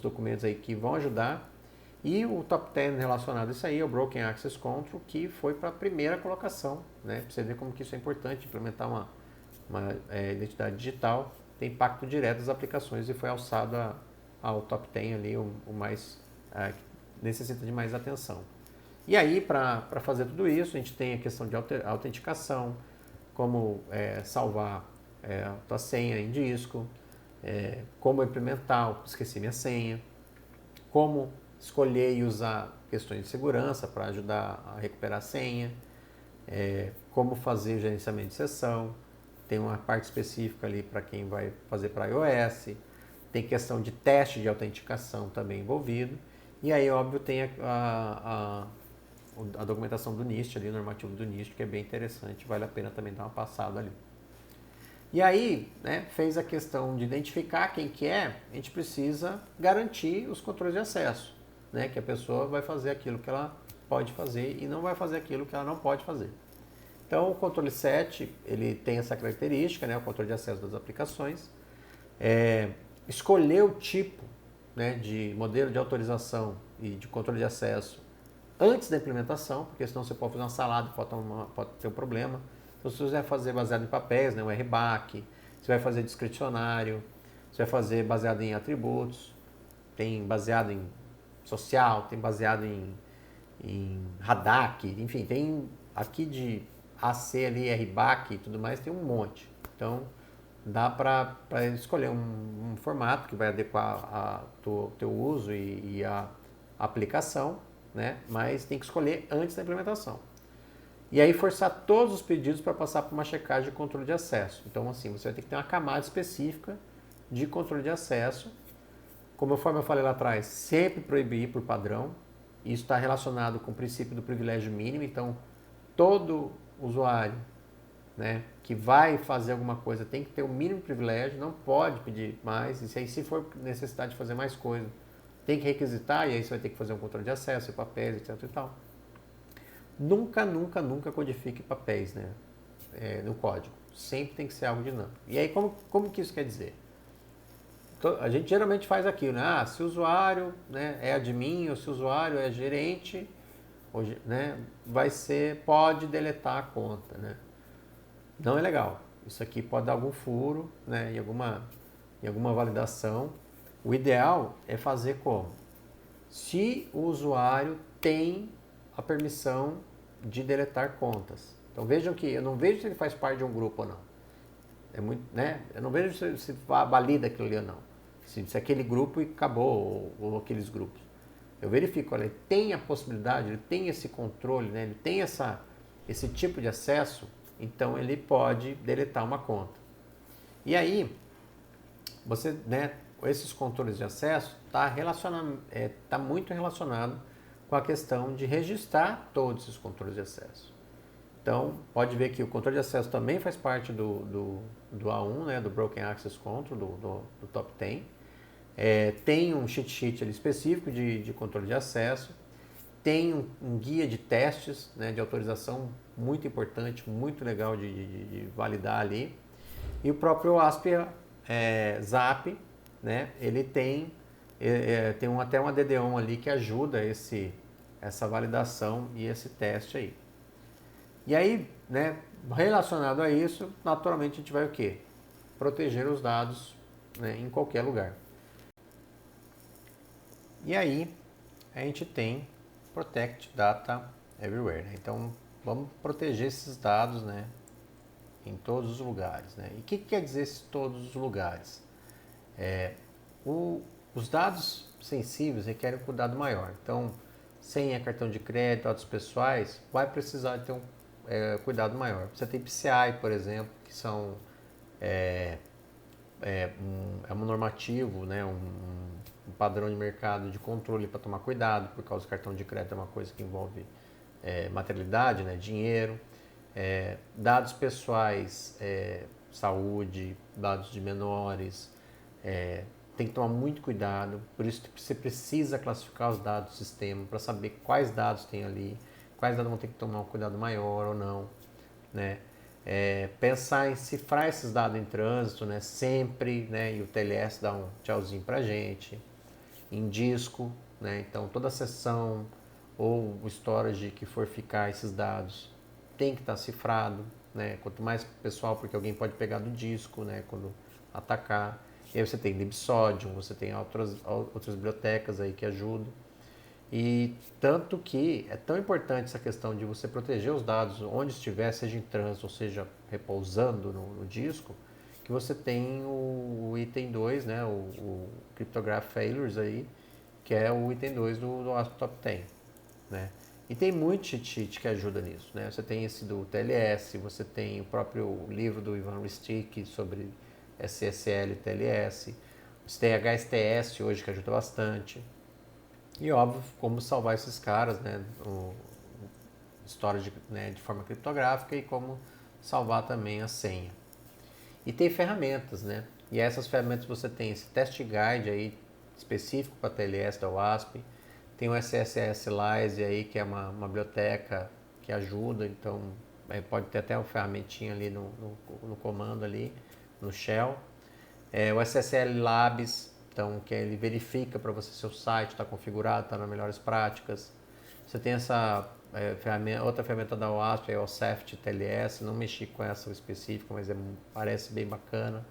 documentos aí que vão ajudar. E o top 10 relacionado a isso aí é o Broken Access Control, que foi para a primeira colocação, né? Para você ver como que isso é importante, implementar uma identidade digital, tem impacto direto das aplicações e foi alçado ao top 10 ali, o mais necessita de mais atenção. E aí, para fazer tudo isso, a gente tem a questão de autenticação, como salvar a tua senha em disco, como implementar, esqueci minha senha, como escolher e usar questões de segurança para ajudar a recuperar a senha, como fazer gerenciamento de sessão, tem uma parte específica ali para quem vai fazer para iOS, tem questão de teste de autenticação também envolvido, e aí, óbvio, tem a documentação do NIST ali, o normativo do NIST, que é bem interessante, vale a pena também dar uma passada ali. E aí, né, fez a questão de identificar quem que é, a gente precisa garantir os controles de acesso, né, que a pessoa vai fazer aquilo que ela pode fazer e não vai fazer aquilo que ela não pode fazer. Então, o controle 7, ele tem essa característica, né, o controle de acesso das aplicações, escolher o tipo, né, de modelo de autorização e de controle de acesso antes da implementação, porque senão você pode fazer uma salada e pode ter um problema. Então, se você vai fazer baseado em papéis, né, um RBAC, você vai fazer discricionário, você vai fazer baseado em atributos, tem baseado em social, tem baseado em RADAC, enfim, tem aqui de AC ali, RBAC e tudo mais, tem um monte. Então, dá para escolher um formato que vai adequar ao teu uso e a aplicação, né? Mas tem que escolher antes da implementação. E aí forçar todos os pedidos para passar por uma checagem de controle de acesso. Então, assim, você vai ter que ter uma camada específica de controle de acesso. Como eu falei lá atrás, sempre proibir por padrão. Isso está relacionado com o princípio do privilégio mínimo. Então, todo usuário, né, que vai fazer alguma coisa tem que ter o mínimo privilégio, não pode pedir mais. E aí, se for necessidade de fazer mais coisa, tem que requisitar, e aí você vai ter que fazer um controle de acesso, papéis, etc. e tal. Nunca, nunca, nunca codifique papéis, né, no código. Sempre tem que ser algo dinâmico. E aí, como que isso quer dizer? A gente geralmente faz aquilo, né? Se o usuário, né, é admin ou se o usuário é gerente, né, pode deletar a conta, né? Não é legal. Isso aqui pode dar algum furo, né, em alguma validação. O ideal é fazer como? Se o usuário tem a permissão de deletar contas. Então vejam que eu não vejo se ele faz parte de um grupo ou não. É muito, né? Eu não vejo se valida aquilo ali ou não. Se aquele grupo e acabou, ou aqueles grupos. Eu verifico, olha, ele tem a possibilidade, ele tem esse controle, né? Ele tem esse tipo de acesso, então ele pode deletar uma conta. E aí, você, né, esses controles de acesso tá muito relacionado com a questão de registrar todos esses controles de acesso. Então, pode ver que o controle de acesso também faz parte do A1, né, do Broken Access Control, do Top 10. Tem um cheat sheet ali específico de controle de acesso. Tem um guia de testes, né, de autorização muito importante, muito legal de validar ali. E o próprio ASP ZAP, né, ele tem, até uma DDoM ali que ajuda essa validação e esse teste aí. E aí, né, relacionado a isso, naturalmente a gente vai o quê? Proteger os dados, né, em qualquer lugar. E aí a gente tem Protect Data Everywhere, né? Então vamos proteger esses dados, né, em todos os lugares, né? E o que quer dizer esses todos os lugares? Os dados sensíveis requerem um cuidado maior. Então, senha, cartão de crédito, dados pessoais, vai precisar ter um cuidado maior. Você tem PCI, por exemplo, que são um normativo, né, um padrão de mercado de controle para tomar cuidado, por causa do cartão de crédito é uma coisa que envolve materialidade, né, dinheiro, dados pessoais, saúde, dados de menores, tem que tomar muito cuidado, por isso você precisa classificar os dados do sistema para saber quais dados tem ali, quais dados vão ter que tomar um cuidado maior ou não, né? Pensar em cifrar esses dados em trânsito, né? Sempre, né? E o TLS dá um tchauzinho pra gente. Em disco, né? Então toda a sessão ou o storage que for ficar esses dados tem que estar cifrado, né? Quanto mais pessoal, porque alguém pode pegar do disco, né? Quando atacar. E aí você tem Libsodium, você tem outras bibliotecas aí que ajudam. E tanto que é tão importante essa questão de você proteger os dados onde estiver, seja em trânsito ou seja repousando no disco, que você tem o item 2, né, o Cryptograph Failures aí, que é o item 2 do ASP Top 10, né? E tem muito cheat sheet que ajuda nisso, né? Você tem esse do TLS, você tem o próprio livro do Ivan Ristick sobre SSL e TLS, você tem HSTS hoje que ajuda bastante. E óbvio, como salvar esses caras, né? Storage, né, de forma criptográfica e como salvar também a senha. E tem ferramentas, né? E essas ferramentas você tem esse test guide aí específico para TLS da WASP, tem o SSS Lyse aí que é uma biblioteca que ajuda, então pode ter até uma ferramentinha ali no comando ali, no shell. O SSL Labs, então, que ele verifica para você se o site está configurado, está nas melhores práticas. Você tem essa outra ferramenta da OASP, é o Ceft TLS, não mexi com essa específica, mas parece bem bacana.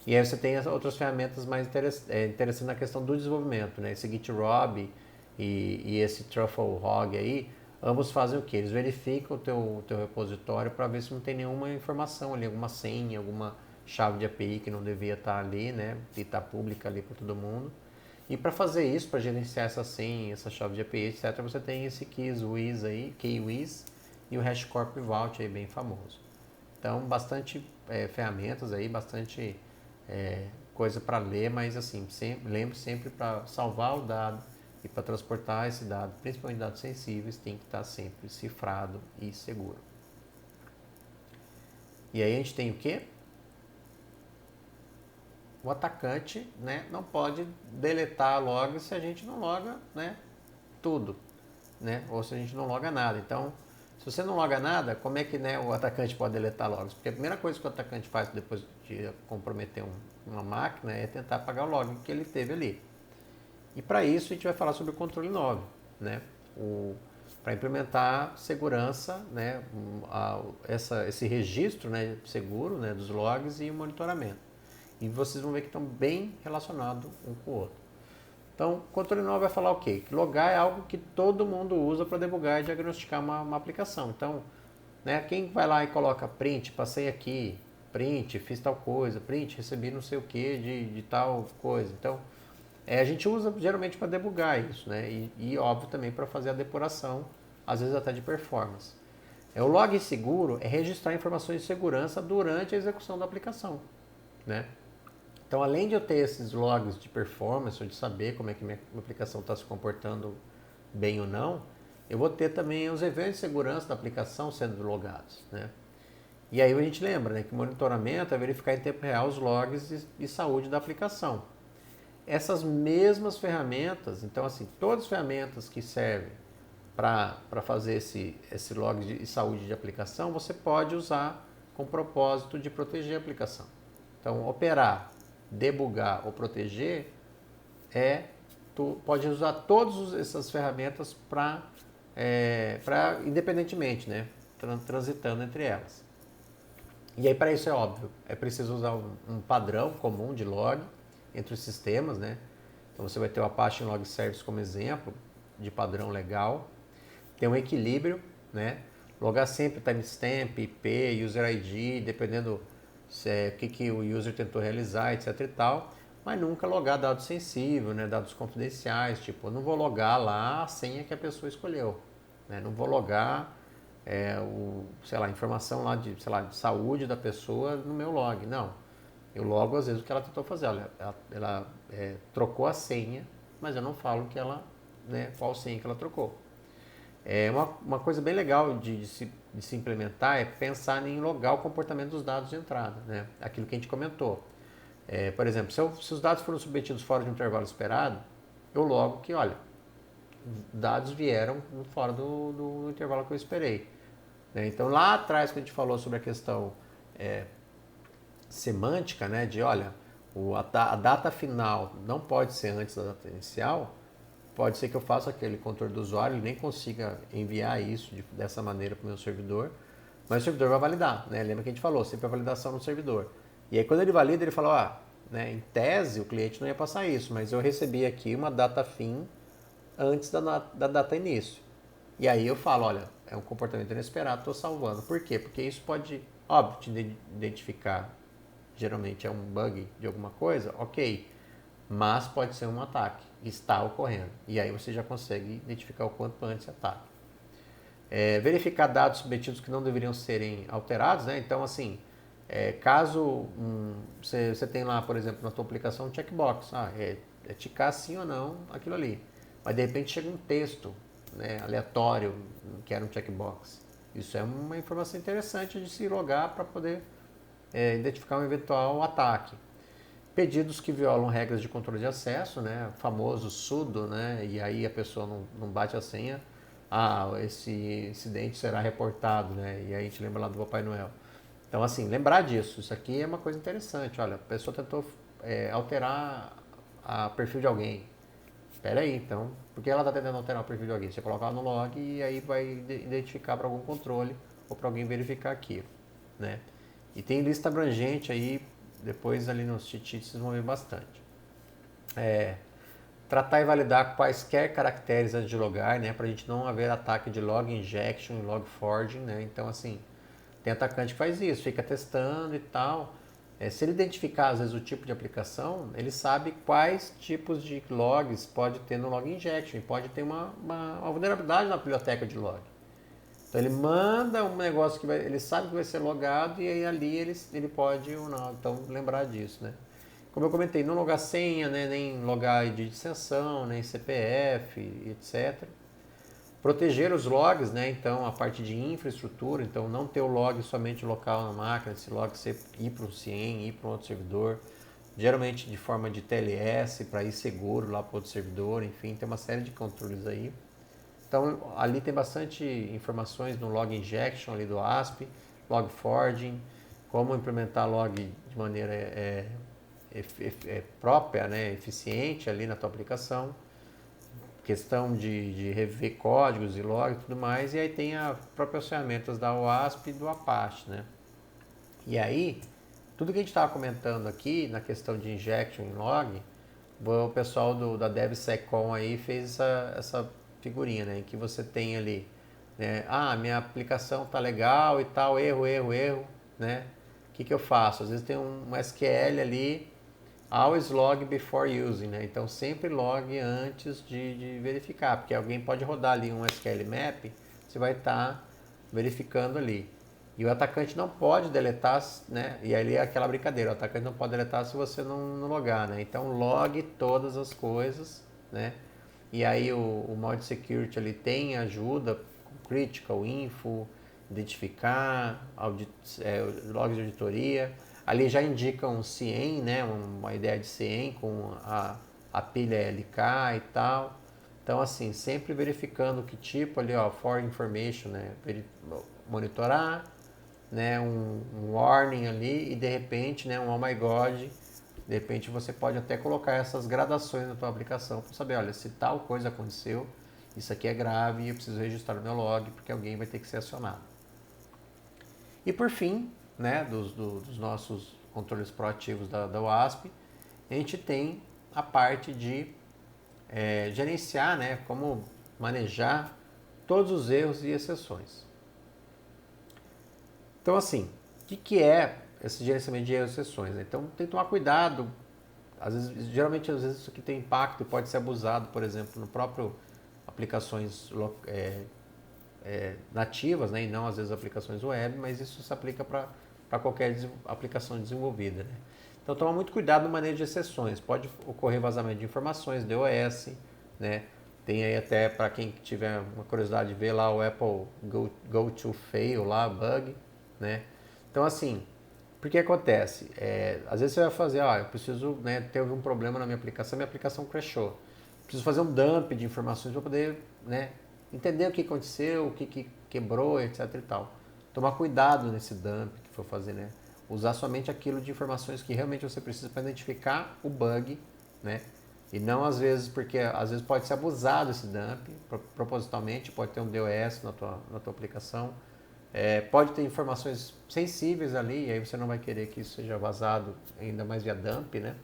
E aí você tem as outras ferramentas mais interessantes na questão do desenvolvimento, né? Esse GitRob e esse TruffleHog aí, ambos fazem o quê? Eles verificam o teu repositório para ver se não tem nenhuma informação ali, alguma senha, alguma chave de API que não devia estar ali, né? E está pública ali para todo mundo. E para fazer isso, para gerenciar essa senha, essa chave de API, etc., você tem esse KeyWiz aí, KeyWiz e o HashiCorp Vault aí bem famoso. Então, bastante ferramentas aí, bastante coisa para ler, mas assim, lembre sempre para salvar o dado e para transportar esse dado, principalmente dados sensíveis, tem que estar sempre cifrado e seguro. E aí a gente tem o quê? O atacante, né, não pode deletar log se a gente não loga, né, tudo, né, ou se a gente não loga nada. Então, se você não loga nada, como é que, né, o atacante pode deletar logs? Porque a primeira coisa que o atacante faz depois de comprometer uma máquina é tentar apagar o log que ele teve ali. E para isso a gente vai falar sobre o controle 9, né, para implementar segurança, né, esse registro, né, seguro, né, dos logs e o monitoramento. E vocês vão ver que estão bem relacionados um com o outro. Então, o controle 9 vai falar o quê? Que logar é algo que todo mundo usa para debugar e diagnosticar uma aplicação. Então, né, quem vai lá e coloca print, passei aqui, print, fiz tal coisa, print, recebi não sei o que de tal coisa. Então, a gente usa geralmente para debugar isso, né? E óbvio também para fazer a depuração, às vezes até de performance. O log seguro é registrar informações de segurança durante a execução da aplicação, né? Então, além de eu ter esses logs de performance, ou de saber como é que minha aplicação está se comportando bem ou não, eu vou ter também os eventos de segurança da aplicação sendo logados, né? E aí a gente lembra, né, que monitoramento é verificar em tempo real os logs de saúde da aplicação. Essas mesmas ferramentas, então assim, todas as ferramentas que servem para fazer esse log de saúde de aplicação, você pode usar com o propósito de proteger a aplicação. Então, operar debugar ou proteger, tu pode usar todas essas ferramentas para independentemente, né? Transitando entre elas. E aí, para isso é óbvio, é preciso usar um padrão comum de log entre os sistemas, né? Então você vai ter o Apache Log Service como exemplo de padrão legal. Tem um equilíbrio, né? Logar sempre timestamp, IP, user ID, dependendo o que o user tentou realizar, etc e tal. Mas nunca logar dados sensíveis, né? Dados confidenciais, tipo, eu não vou logar lá a senha que a pessoa escolheu, né? Não vou logar informação lá de saúde da pessoa no meu log, não. Eu logo às vezes o que ela tentou fazer, ela trocou a senha, mas eu não falo que ela, né, qual senha que ela trocou. Uma coisa bem legal de se implementar é pensar em logar o comportamento dos dados de entrada, né? Aquilo que a gente comentou. Por exemplo, se os dados foram submetidos fora de um intervalo esperado, eu logo que, olha, dados vieram fora do intervalo que eu esperei. Né? Então lá atrás, quando a gente falou sobre a questão semântica, né, de olha, a data final não pode ser antes da data inicial, pode ser que eu faça aquele controle do usuário e nem consiga enviar isso dessa maneira para o meu servidor, mas o servidor vai validar, né? Lembra que a gente falou, sempre a validação no servidor. E aí quando ele valida, ele fala, né, em tese o cliente não ia passar isso, mas eu recebi aqui uma data fim antes da data início. E aí eu falo, olha, é um comportamento inesperado, estou salvando. Por quê? Porque isso pode, óbvio, te identificar, geralmente é um bug de alguma coisa, ok, mas pode ser um ataque, está ocorrendo. E aí você já consegue identificar o quanto antes esse ataque. Verificar dados submetidos que não deveriam serem alterados, né? Então, assim, caso você tem lá, por exemplo, na tua aplicação um checkbox, ticar sim ou não aquilo ali. Mas de repente chega um texto, né, aleatório, que era um checkbox. Isso é uma informação interessante de se logar para poder identificar um eventual ataque. Pedidos que violam regras de controle de acesso, né, famoso sudo, né, e aí a pessoa não bate a senha, esse incidente será reportado, né, e aí a gente lembra lá do Papai Noel. Então, assim, lembrar disso, isso aqui é uma coisa interessante, olha, a pessoa tentou alterar o perfil de alguém. Espera aí, então, por que ela está tentando alterar o perfil de alguém? Você coloca lá no log e aí vai identificar para algum controle ou para alguém verificar aquilo, né? E tem lista abrangente aí, depois ali nos cheat sheets vocês vão ver bastante. Tratar e validar quaisquer caracteres antes de logar, né? Para a gente não haver ataque de log injection e log forging, né? Então, assim, tem atacante que faz isso, fica testando e tal. Se ele identificar, às vezes, o tipo de aplicação, ele sabe quais tipos de logs pode ter no log injection. E pode ter uma vulnerabilidade na biblioteca de log. Então, ele manda um negócio que ele sabe que vai ser logado e aí ali ele pode ou não. Então, lembrar disso, né? Como eu comentei, não logar senha, né, nem logar ID de extensão, nem CPF, etc. Proteger os logs, né? Então a parte de infraestrutura, então não ter o log somente local na máquina, esse log você ir para um CIEM, ir para um outro servidor, geralmente de forma de TLS para ir seguro lá para outro servidor, enfim, tem uma série de controles aí. Então ali tem bastante informações no log injection ali do ASP, log forging, como implementar log de maneira própria, né, eficiente ali na tua aplicação. Questão de rever códigos e log e tudo mais, e aí tem as próprias ferramentas da OASP e do Apache, né? E aí, tudo que a gente estava comentando aqui na questão de injection em log, o pessoal da DevSecCon aí fez essa figurinha, né? Em que você tem ali, né? Minha aplicação tá legal e tal, erro, né? O que eu faço? Às vezes tem um SQL ali. Always log before using, né? Então sempre log antes de verificar, porque alguém pode rodar ali um SQL map, você vai estar verificando ali. E o atacante não pode deletar, né? E ali é aquela brincadeira, o atacante não pode deletar se você não logar, né? Então log todas as coisas, né? E aí o Mod Security ali tem ajuda, critical, info, identificar, logs de auditoria. Ali já indica um CIEM, né? Uma ideia de CIEM com a pilha LK e tal. Então, assim, sempre verificando que tipo ali, ó, for information, né? Monitorar, né? Um warning ali e de repente, né? Um oh my god, De repente você pode até colocar essas gradações na tua aplicação para saber, olha, se tal coisa aconteceu, isso aqui é grave e eu preciso registrar no meu log porque alguém vai ter que ser acionado. E por fim, né, dos nossos controles proativos da WASP, a gente tem a parte de gerenciar, né, como manejar todos os erros e exceções. Então, assim, o que é esse gerenciamento de erros e exceções? Então, tem que tomar cuidado. Às vezes, geralmente, às vezes isso aqui tem impacto e pode ser abusado, por exemplo, no próprio aplicações nativas, né, e não às vezes aplicações web, mas isso se aplica para qualquer aplicação desenvolvida. Né? Então, toma muito cuidado no manejo de exceções. Pode ocorrer vazamento de informações, DOS, né? Tem aí até para quem tiver uma curiosidade de ver lá o Apple Go to Fail lá, bug, né? Então assim, por que acontece? Às vezes você vai fazer, eu preciso, né, ter um problema na minha aplicação crashou. Preciso fazer um dump de informações para poder, né, entender o que aconteceu, o que quebrou, etc e tal. Tomar cuidado nesse dump que for fazer, né? Usar somente aquilo de informações que realmente você precisa para identificar o bug, né? E não às vezes, porque às vezes pode ser abusado esse dump, propositalmente, pode ter um DOS na tua aplicação, pode ter informações sensíveis ali, e aí você não vai querer que isso seja vazado, ainda mais via dump, né?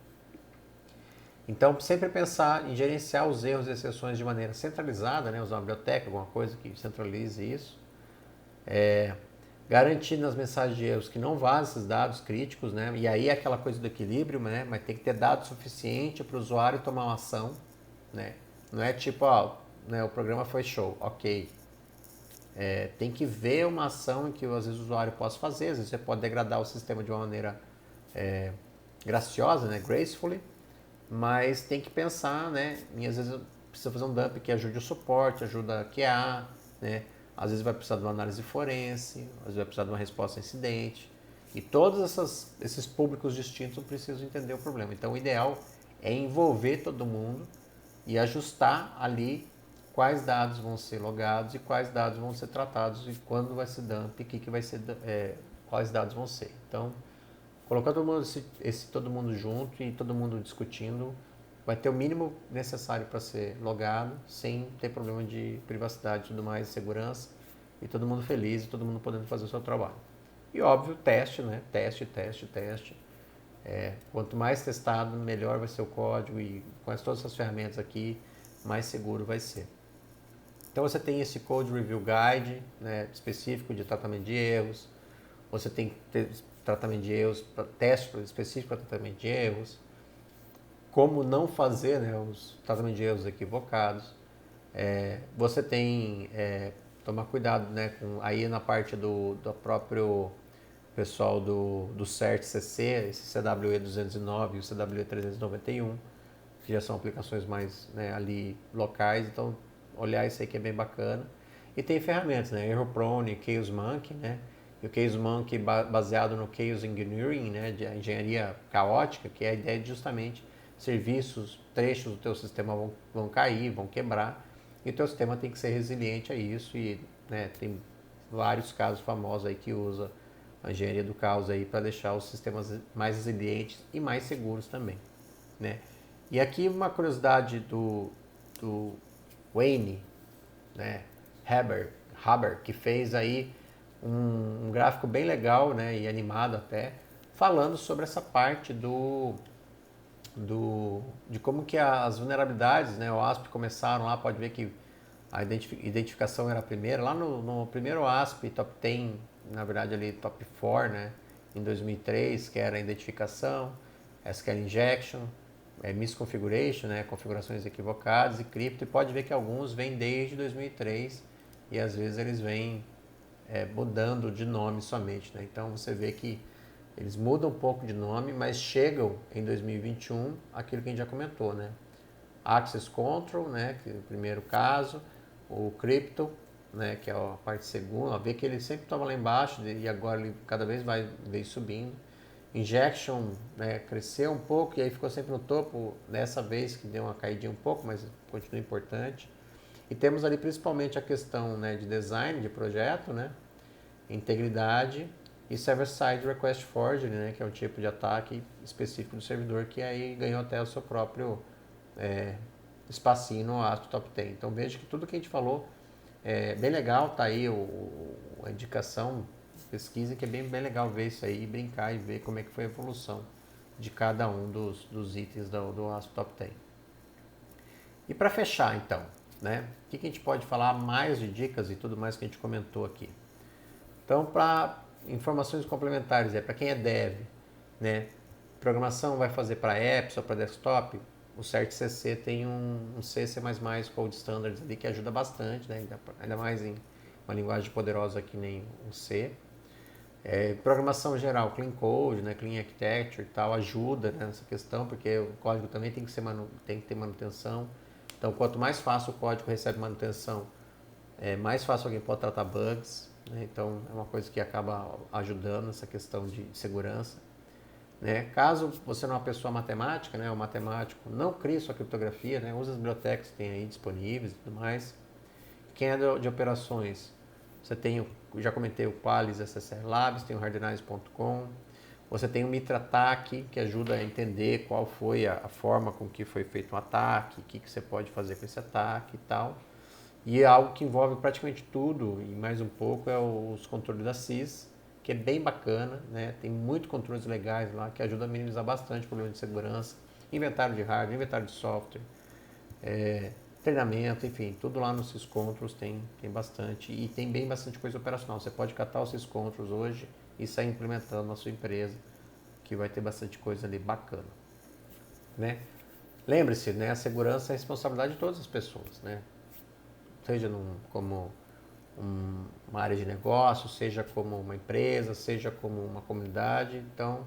Então, sempre pensar em gerenciar os erros e exceções de maneira centralizada, né? Usar uma biblioteca, alguma coisa que centralize isso. Garantir nas mensagens de erros que não vazem esses dados críticos, né? E aí é aquela coisa do equilíbrio, né? Mas tem que ter dado suficiente para o usuário tomar uma ação, né? Não é tipo, né, o programa foi show, ok. Tem que ver uma ação que às vezes o usuário possa fazer, às vezes você pode degradar o sistema de uma maneira graciosa, né? Gracefully, mas tem que pensar, né? E às vezes precisa fazer um dump que ajude o suporte, ajuda a QA, né? Às vezes vai precisar de uma análise forense, às vezes vai precisar de uma resposta a incidente. E todos esses públicos distintos precisam entender o problema. Então o ideal é envolver todo mundo e ajustar ali quais dados vão ser logados e quais dados vão ser tratados e quando vai ser dump e que vai ser, quais dados vão ser. Então, colocar todo mundo junto e todo mundo discutindo vai ter o mínimo necessário para ser logado, sem ter problema de privacidade e tudo mais, segurança, e todo mundo feliz e todo mundo podendo fazer o seu trabalho. E óbvio, teste, né? Teste. Quanto mais testado, melhor vai ser o código e com todas essas ferramentas aqui, mais seguro vai ser. Então você tem esse Code Review Guide, né, específico de tratamento de erros, você tem tratamento de erros, teste específico para tratamento de erros, como não fazer, né, os tratamentos de erros equivocados. Você tem tomar cuidado, né, aí na parte do próprio pessoal do CERT-CC, esse CWE 209 e o CWE 391, que já são aplicações mais, né, ali locais, então olhar isso aí que é bem bacana. E tem ferramentas, né, Error Prone, Chaos Monkey, né, e o Chaos Monkey baseado no Chaos Engineering, né, de engenharia caótica, que é a ideia de justamente serviços, trechos do teu sistema vão cair, vão quebrar, e o teu sistema tem que ser resiliente a isso, e né, tem vários casos famosos aí que usa a engenharia do caos aí para deixar os sistemas mais resilientes e mais seguros também, né? E aqui uma curiosidade do Wayne, né, Haber, que fez aí um gráfico bem legal, né, e animado até, falando sobre essa parte de como que as vulnerabilidades, né, o ASP começaram lá, pode ver que a identificação era a primeira, lá no primeiro ASP Top 10, na verdade ali Top 4, né, em 2003, que era a identificação, SQL Injection, misconfiguration, né, configurações equivocadas e cripto, e pode ver que alguns vêm desde 2003 e às vezes eles vêm mudando de nome somente, né? Então você vê que eles mudam um pouco de nome, mas chegam em 2021 aquilo que a gente já comentou, né? Access Control, né, que é o primeiro caso, o Crypto, né, que é a parte segunda, vê que ele sempre estava lá embaixo e agora ele cada vez veio subindo. Injection, né, cresceu um pouco e aí ficou sempre no topo, dessa vez que deu uma caidinha um pouco, mas continua importante. E temos ali principalmente a questão, né, de design de projeto, né, integridade e server-side request forgery, né, que é um tipo de ataque específico do servidor que aí ganhou até o seu próprio espacinho no ASP Top 10. Então veja que tudo que a gente falou é bem legal, tá aí a indicação, pesquisa, que é bem legal ver isso aí, brincar e ver como é que foi a evolução de cada um dos itens do ASP Top 10. E para fechar então, né, o que a gente pode falar mais de dicas e tudo mais que a gente comentou aqui? Então, para informações complementares, para quem é dev, né, programação vai fazer para apps ou para desktop, o CertCC tem um C, C++ Code Standards ali que ajuda bastante, né, ainda mais em uma linguagem poderosa que nem o C. Programação geral, Clean Code, né, Clean Architecture e tal, ajuda, né, nessa questão, porque o código também tem que ter manutenção. Então, quanto mais fácil o código recebe manutenção, mais fácil alguém pode tratar bugs, né? Então é uma coisa que acaba ajudando nessa questão de segurança, né? Caso você não é uma pessoa matemática, né, ou matemático, não crie sua criptografia, né? Use as bibliotecas que tem aí disponíveis e tudo mais. Quem é de operações, você tem, já comentei, o Qualys SSR Labs, tem o Hardenize.com, você tem o MitraTac, que ajuda a entender qual foi a forma com que foi feito um ataque, o que você pode fazer com esse ataque e tal. E é algo que envolve praticamente tudo e mais um pouco é os controles da CIS, que é bem bacana, né? Tem muitos controles legais lá que ajudam a minimizar bastante problemas de segurança, inventário de hardware, inventário de software, treinamento, enfim, tudo lá no CIS Controls tem bastante e tem bem bastante coisa operacional. Você pode catar o CIS Controls hoje e sair implementando na sua empresa, que vai ter bastante coisa ali bacana, né? Lembre-se, né? A segurança é a responsabilidade de todas as pessoas, né? Seja como uma área de negócio, seja como uma empresa, seja como uma comunidade. Então,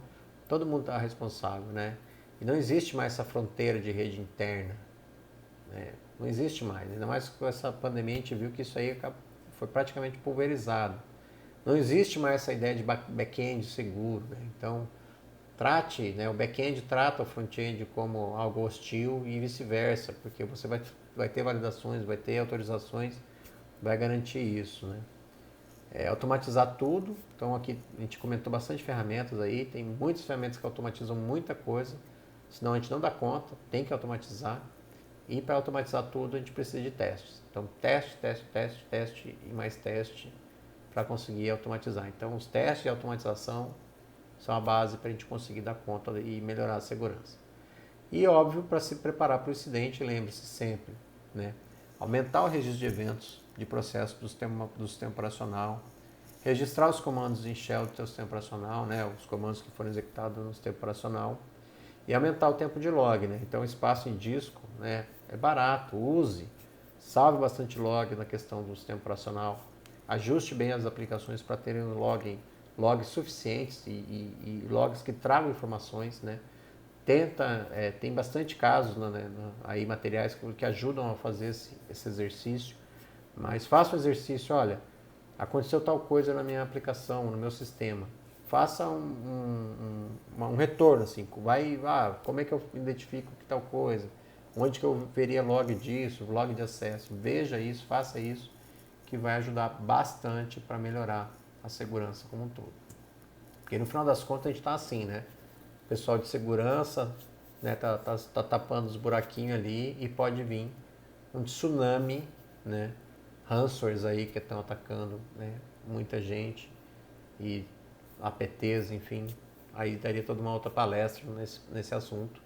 todo mundo está responsável, né? E não existe mais essa fronteira de rede interna, né? Não existe mais. Ainda mais com essa pandemia, a gente viu que isso aí foi praticamente pulverizado. Não existe mais essa ideia de back-end seguro, né? Então, trate, né? O back-end trata o front-end como algo hostil e vice-versa, porque você vai ter validações, vai ter autorizações, vai garantir isso, né? Automatizar tudo. Então aqui a gente comentou bastante ferramentas aí, tem muitas ferramentas que automatizam muita coisa, senão a gente não dá conta, tem que automatizar. E para automatizar tudo a gente precisa de testes. Então teste, teste, teste, teste e mais teste para conseguir automatizar. Então os testes de automatização são a base para a gente conseguir dar conta e melhorar a segurança. E óbvio, para se preparar para o incidente, lembre-se sempre, né? Aumentar o registro de eventos, de processos do sistema operacional, registrar os comandos em shell do seu sistema operacional, né? Os comandos que foram executados no sistema operacional, e aumentar o tempo de log, né? Então, espaço em disco, né, é barato, use, salve bastante log na questão do sistema operacional, ajuste bem as aplicações para terem logs suficientes e logs que tragam informações, né? Tem bastante casos, né, aí materiais que ajudam a fazer esse exercício, mas faça o exercício, olha, aconteceu tal coisa na minha aplicação, no meu sistema, faça um retorno, assim, como é que eu identifico que tal coisa, onde que eu veria log disso, log de acesso, veja isso, faça isso, que vai ajudar bastante para melhorar a segurança como um todo. Porque no final das contas a gente está assim, né? O pessoal de segurança, né, tá tapando os buraquinhos ali e pode vir um tsunami, né? Ransomwares aí que estão atacando, né, muita gente e APTs, enfim. Aí daria toda uma outra palestra nesse assunto.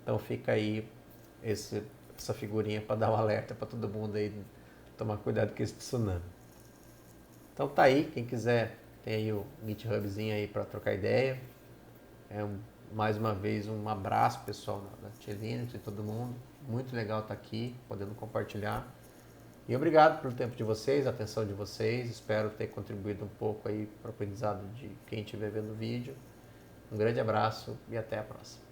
Então fica aí essa figurinha para dar um alerta para todo mundo aí tomar cuidado com esse tsunami. Então tá aí, quem quiser tem aí o GitHubzinho aí para trocar ideia. Mais uma vez um abraço pessoal da T-Linux e todo mundo. Muito legal estar aqui, podendo compartilhar. E obrigado pelo tempo de vocês, a atenção de vocês. Espero ter contribuído um pouco aí para o aprendizado de quem estiver vendo o vídeo. Um grande abraço e até a próxima.